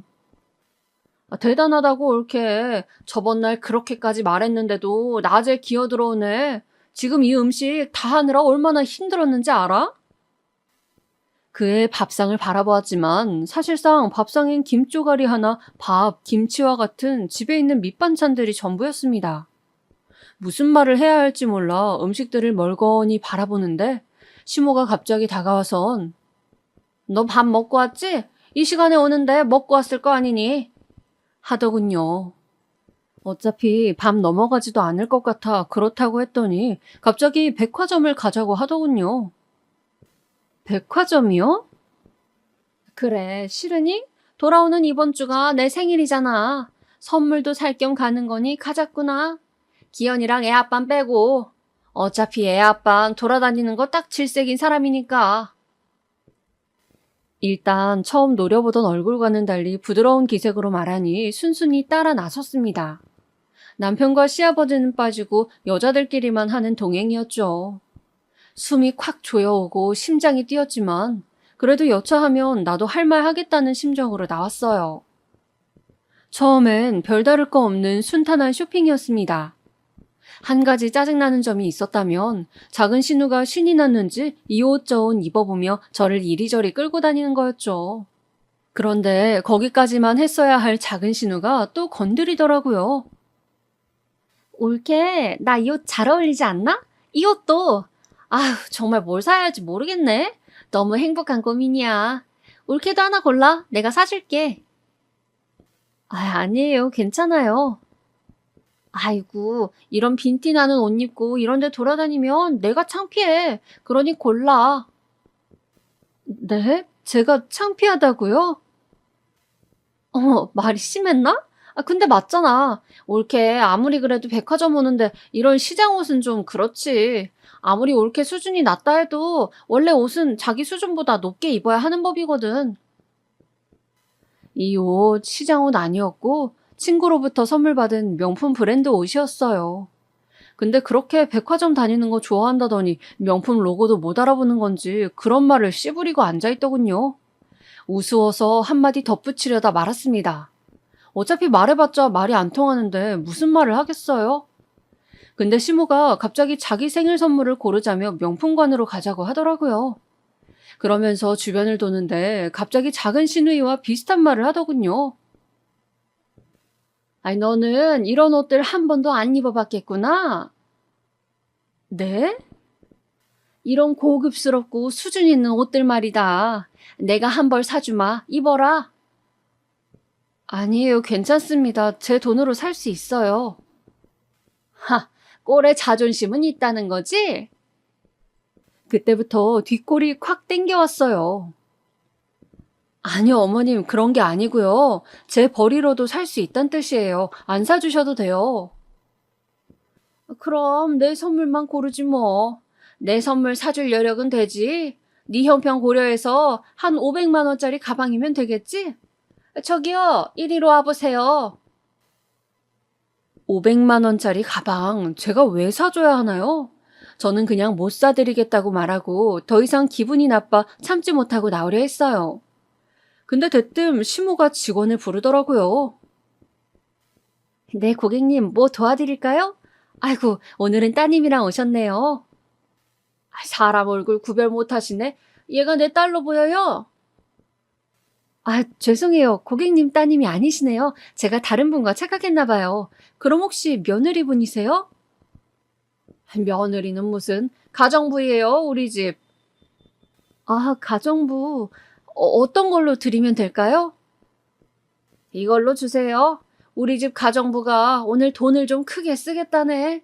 대단하다고 옳게. 저번 날 그렇게까지 말했는데도 낮에 기어들어오네. 지금 이 음식 다 하느라 얼마나 힘들었는지 알아? 그의 밥상을 바라보았지만 사실상 밥상엔 김조가리 하나, 밥, 김치와 같은 집에 있는 밑반찬들이 전부였습니다. 무슨 말을 해야 할지 몰라 음식들을 멀거니 바라보는데 시모가 갑자기 다가와선 너 밥 먹고 왔지? 이 시간에 오는데 먹고 왔을 거 아니니? 하더군요. 어차피 밤 넘어가지도 않을 것 같아 그렇다고 했더니 갑자기 백화점을 가자고 하더군요. 백화점이요? 그래, 싫으니? 돌아오는 이번 주가 내 생일이잖아. 선물도 살 겸 가는 거니 가자꾸나. 기현이랑 애 아빤 빼고. 어차피 애 아빤 돌아다니는 거 딱 질색인 사람이니까. 일단 처음 노려보던 얼굴과는 달리 부드러운 기색으로 말하니 순순히 따라 나섰습니다. 남편과 시아버지는 빠지고 여자들끼리만 하는 동행이었죠. 숨이 콱 조여오고 심장이 뛰었지만 그래도 여차하면 나도 할 말 하겠다는 심정으로 나왔어요. 처음엔 별다를 거 없는 순탄한 쇼핑이었습니다. 한 가지 짜증나는 점이 있었다면 작은 신우가 신이 났는지 이 옷 저 옷 입어보며 저를 이리저리 끌고 다니는 거였죠. 그런데 거기까지만 했어야 할 작은 신우가 또 건드리더라고요. 올케, 나 이 옷 잘 어울리지 않나? 이 옷도. 아휴, 정말 뭘 사야 할지 모르겠네. 너무 행복한 고민이야. 올케도 하나 골라. 내가 사줄게. 아니에요. 괜찮아요. 아이고, 이런 빈티 나는 옷 입고 이런 데 돌아다니면 내가 창피해. 그러니 골라. 네? 제가 창피하다고요? 말이 심했나? 근데 맞잖아. 올케 아무리 그래도 백화점 오는데 이런 시장 옷은 좀 그렇지. 아무리 올케 수준이 낮다 해도 원래 옷은 자기 수준보다 높게 입어야 하는 법이거든. 이 옷 시장 옷 아니었고 친구로부터 선물 받은 명품 브랜드 옷이었어요. 근데 그렇게 백화점 다니는 거 좋아한다더니 명품 로고도 못 알아보는 건지 그런 말을 씨부리고 앉아있더군요. 우스워서 한마디 덧붙이려다 말았습니다. 어차피 말해봤자 말이 안 통하는데 무슨 말을 하겠어요? 근데 시모가 갑자기 자기 생일 선물을 고르자며 명품관으로 가자고 하더라고요. 그러면서 주변을 도는데 갑자기 작은 시누이와 비슷한 말을 하더군요. 아니, 너는 이런 옷들 한 번도 안 입어봤겠구나. 네? 이런 고급스럽고 수준 있는 옷들 말이다. 내가 한 벌 사주마. 입어라. 아니에요. 괜찮습니다. 제 돈으로 살 수 있어요. 꼴에 자존심은 있다는 거지? 그때부터 뒷골이 콱 땡겨왔어요. 아니요, 어머님. 그런 게 아니고요. 제 벌이로도 살 수 있단 뜻이에요. 안 사주셔도 돼요. 그럼 내 선물만 고르지 뭐. 내 선물 사줄 여력은 되지. 네 형편 고려해서 한 500만 원짜리 가방이면 되겠지? 저기요, 이리로 와보세요. 500만 원짜리 가방 제가 왜 사줘야 하나요? 저는 그냥 못 사드리겠다고 말하고 더 이상 기분이 나빠 참지 못하고 나오려 했어요. 근데 대뜸 시모가 직원을 부르더라고요. 네, 고객님, 뭐 도와드릴까요? 아이고, 오늘은 따님이랑 오셨네요. 사람 얼굴 구별 못하시네. 얘가 내 딸로 보여요. 죄송해요. 고객님 따님이 아니시네요. 제가 다른 분과 착각했나 봐요. 그럼 혹시 며느리분이세요? 며느리는 무슨 가정부예요, 우리 집. 아, 가정부. 어떤 걸로 드리면 될까요? 이걸로 주세요. 우리 집 가정부가 오늘 돈을 좀 크게 쓰겠다네.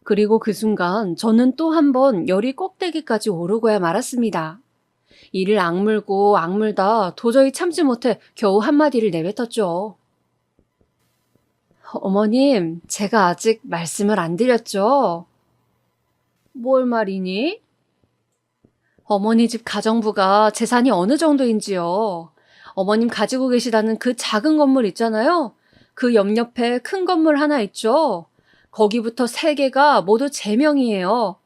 그리고 그 순간 저는 또 한 번 열이 꼭대기까지 오르고야 말았습니다. 이를 악물고 악물다 도저히 참지 못해 겨우 한마디를 내뱉었죠. 어머님, 제가 아직 말씀을 안 드렸죠? 뭘 말이니? 어머니 집 가정부가 재산이 어느 정도인지요. 어머님 가지고 계시다는 그 작은 건물 있잖아요. 그 옆옆에 큰 건물 하나 있죠. 거기부터 세 개가 모두 제 명이에요.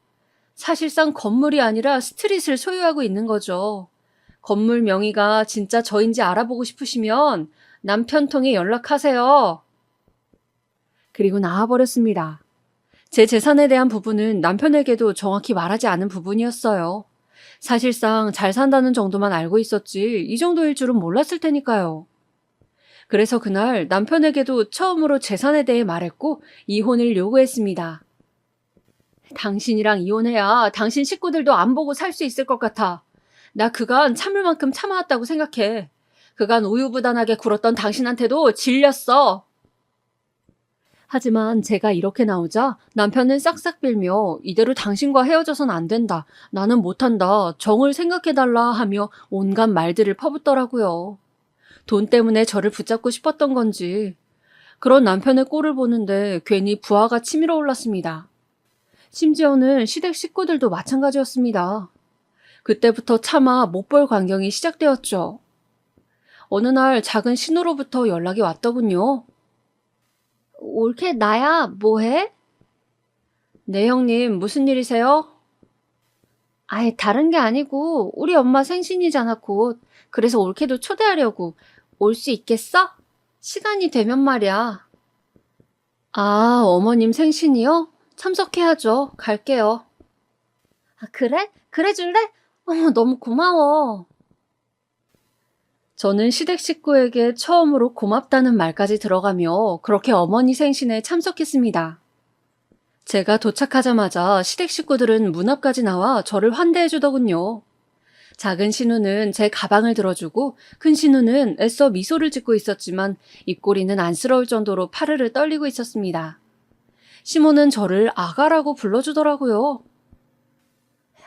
사실상 건물이 아니라 스트릿을 소유하고 있는 거죠. 건물 명의가 진짜 저인지 알아보고 싶으시면 남편 통해 연락하세요. 그리고 나와버렸습니다. 제 재산에 대한 부분은 남편에게도 정확히 말하지 않은 부분이었어요. 사실상 잘 산다는 정도만 알고 있었지 이 정도일 줄은 몰랐을 테니까요. 그래서 그날 남편에게도 처음으로 재산에 대해 말했고 이혼을 요구했습니다. 당신이랑 이혼해야 당신 식구들도 안 보고 살 수 있을 것 같아. 나 그간 참을 만큼 참아왔다고 생각해. 그간 우유부단하게 굴었던 당신한테도 질렸어. 하지만 제가 이렇게 나오자 남편은 싹싹 빌며 이대로 당신과 헤어져선 안 된다. 나는 못한다. 정을 생각해달라 하며 온갖 말들을 퍼붓더라고요. 돈 때문에 저를 붙잡고 싶었던 건지. 그런 남편의 꼴을 보는데 괜히 부하가 치밀어 올랐습니다. 심지어는 시댁 식구들도 마찬가지였습니다. 그때부터 차마 못 볼 광경이 시작되었죠. 어느 날 작은 신우로부터 연락이 왔더군요. 올케 나야 뭐해? 네 형님 무슨 일이세요? 아예 다른 게 아니고 우리 엄마 생신이잖아 곧. 그래서 올케도 초대하려고. 올 수 있겠어? 시간이 되면 말이야. 아, 어머님 생신이요? 참석해야죠. 갈게요. 아, 그래? 그래 줄래? 너무 고마워. 저는 시댁 식구에게 처음으로 고맙다는 말까지 들어가며 그렇게 어머니 생신에 참석했습니다. 제가 도착하자마자 시댁 식구들은 문 앞까지 나와 저를 환대해 주더군요. 작은 신우는 제 가방을 들어주고 큰 신우는 애써 미소를 짓고 있었지만 입꼬리는 안쓰러울 정도로 파르르 떨리고 있었습니다. 시모는 저를 아가라고 불러주더라고요.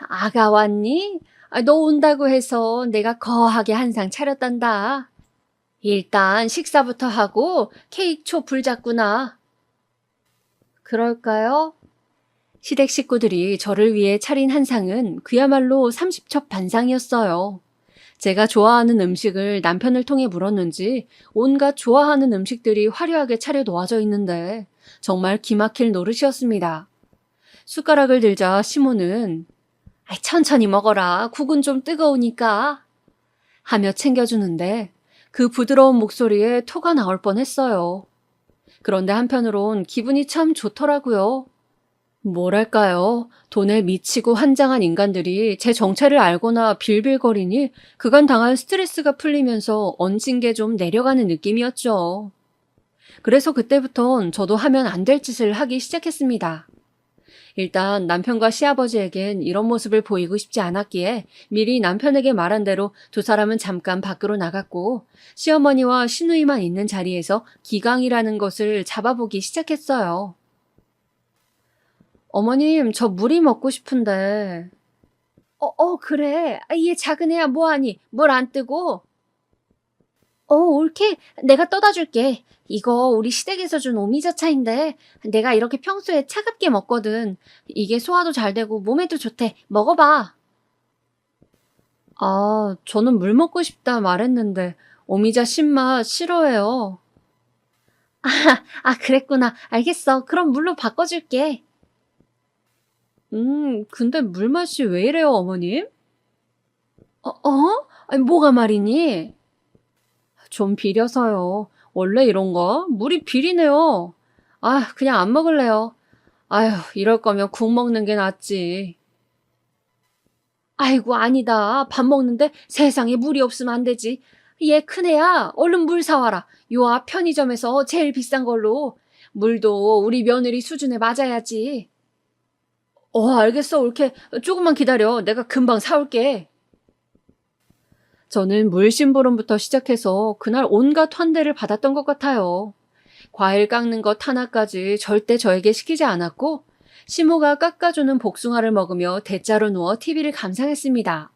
아가 왔니? 너 온다고 해서 내가 거하게 한상 차렸단다. 일단 식사부터 하고 케이크 초 불잡구나. 그럴까요? 시댁 식구들이 저를 위해 차린 한상은 그야말로 30첩 반상이었어요. 제가 좋아하는 음식을 남편을 통해 물었는지 온갖 좋아하는 음식들이 화려하게 차려 놓아져 있는데 정말 기막힐 노릇이었습니다. 숟가락을 들자 시모는 천천히 먹어라. 국은 좀 뜨거우니까. 하며 챙겨주는데 그 부드러운 목소리에 토가 나올 뻔했어요. 그런데 한편으론 기분이 참 좋더라고요. 뭐랄까요. 돈에 미치고 환장한 인간들이 제 정체를 알거나 빌빌거리니 그간 당한 스트레스가 풀리면서 얹은 게 좀 내려가는 느낌이었죠. 그래서 그때부턴 저도 하면 안 될 짓을 하기 시작했습니다. 일단 남편과 시아버지에겐 이런 모습을 보이고 싶지 않았기에 미리 남편에게 말한 대로 두 사람은 잠깐 밖으로 나갔고 시어머니와 시누이만 있는 자리에서 기강이라는 것을 잡아보기 시작했어요. 어머님, 저 물이 먹고 싶은데. 그래. 얘 작은 애야 뭐하니? 물 안 뜨고? 옳게. 내가 떠다 줄게. 이거 우리 시댁에서 준 오미자차인데 내가 이렇게 평소에 차갑게 먹거든. 이게 소화도 잘 되고 몸에도 좋대. 먹어봐. 아, 저는 물 먹고 싶다 말했는데 오미자 신맛 싫어해요. 그랬구나. 알겠어. 그럼 물로 바꿔줄게. 근데 물 맛이 왜 이래요, 어머님? 아니, 뭐가 말이니? 좀 비려서요. 원래 이런가? 물이 비리네요. 그냥 안 먹을래요. 아휴, 이럴 거면 국 먹는 게 낫지. 아이고, 아니다. 밥 먹는데 세상에 물이 없으면 안 되지. 얘 큰애야. 얼른 물 사와라. 요 앞 편의점에서 제일 비싼 걸로. 물도 우리 며느리 수준에 맞아야지. 알겠어. 옳게. 조금만 기다려. 내가 금방 사올게. 저는 물심부름부터 시작해서 그날 온갖 환대를 받았던 것 같아요. 과일 깎는 것 하나까지 절대 저에게 시키지 않았고, 시모가 깎아주는 복숭아를 먹으며 대자로 누워 TV를 감상했습니다.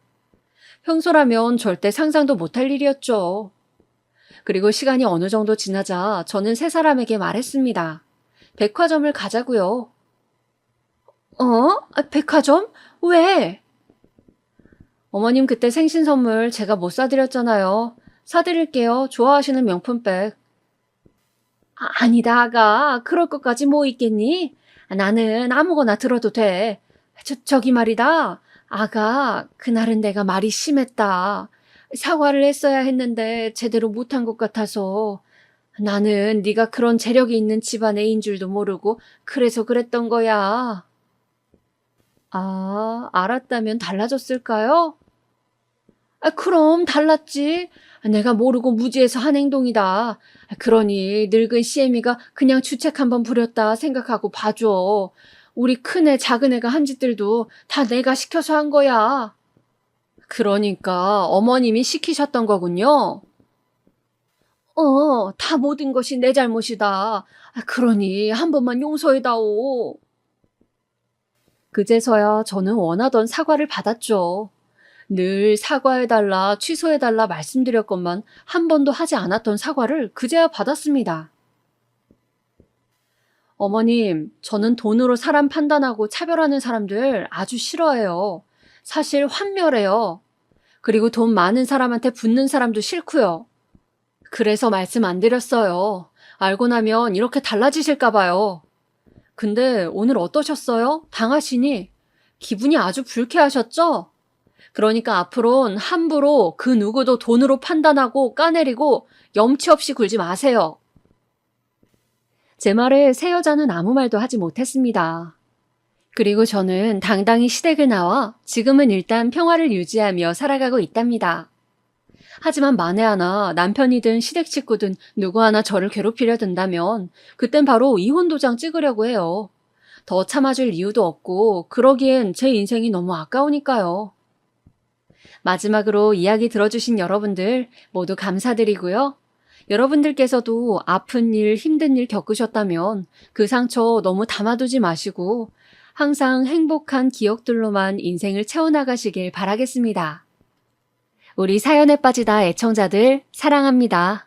평소라면 절대 상상도 못할 일이었죠. 그리고 시간이 어느 정도 지나자 저는 세 사람에게 말했습니다. 백화점을 가자고요. 백화점? 왜? 어머님 그때 생신 선물 제가 못 사드렸잖아요. 사드릴게요. 좋아하시는 명품백. 아니다, 아가. 그럴 것까지 뭐 있겠니? 나는 아무거나 들어도 돼. 저기 말이다. 아가, 그날은 내가 말이 심했다. 사과를 했어야 했는데 제대로 못한 것 같아서. 나는 네가 그런 재력이 있는 집안 애인 줄도 모르고 그래서 그랬던 거야. 아, 알았다면 달라졌을까요? 그럼 달랐지. 내가 모르고 무지해서 한 행동이다. 그러니 늙은 씨애미가 그냥 주책 한번 부렸다 생각하고 봐줘. 우리 큰애 작은애가 한 짓들도 다 내가 시켜서 한 거야. 그러니까 어머님이 시키셨던 거군요. 다 모든 것이 내 잘못이다. 그러니 한 번만 용서해다오. 그제서야 저는 원하던 사과를 받았죠. 늘 사과해달라, 취소해달라 말씀드렸건만 한 번도 하지 않았던 사과를 그제야 받았습니다. 어머님, 저는 돈으로 사람 판단하고 차별하는 사람들 아주 싫어해요. 사실 환멸해요. 그리고 돈 많은 사람한테 붙는 사람도 싫고요. 그래서 말씀 안 드렸어요. 알고 나면 이렇게 달라지실까 봐요. 근데 오늘 어떠셨어요? 당하시니? 기분이 아주 불쾌하셨죠? 그러니까 앞으론 함부로 그 누구도 돈으로 판단하고 까내리고 염치 없이 굴지 마세요. 제 말에 새 여자는 아무 말도 하지 못했습니다. 그리고 저는 당당히 시댁을 나와 지금은 일단 평화를 유지하며 살아가고 있답니다. 하지만 만에 하나 남편이든 시댁 식구든 누구 하나 저를 괴롭히려 든다면 그땐 바로 이혼 도장 찍으려고 해요. 더 참아줄 이유도 없고 그러기엔 제 인생이 너무 아까우니까요. 마지막으로 이야기 들어주신 여러분들 모두 감사드리고요. 여러분들께서도 아픈 일, 힘든 일 겪으셨다면 그 상처 너무 담아두지 마시고 항상 행복한 기억들로만 인생을 채워나가시길 바라겠습니다. 우리 사연에 빠지다 애청자들 사랑합니다.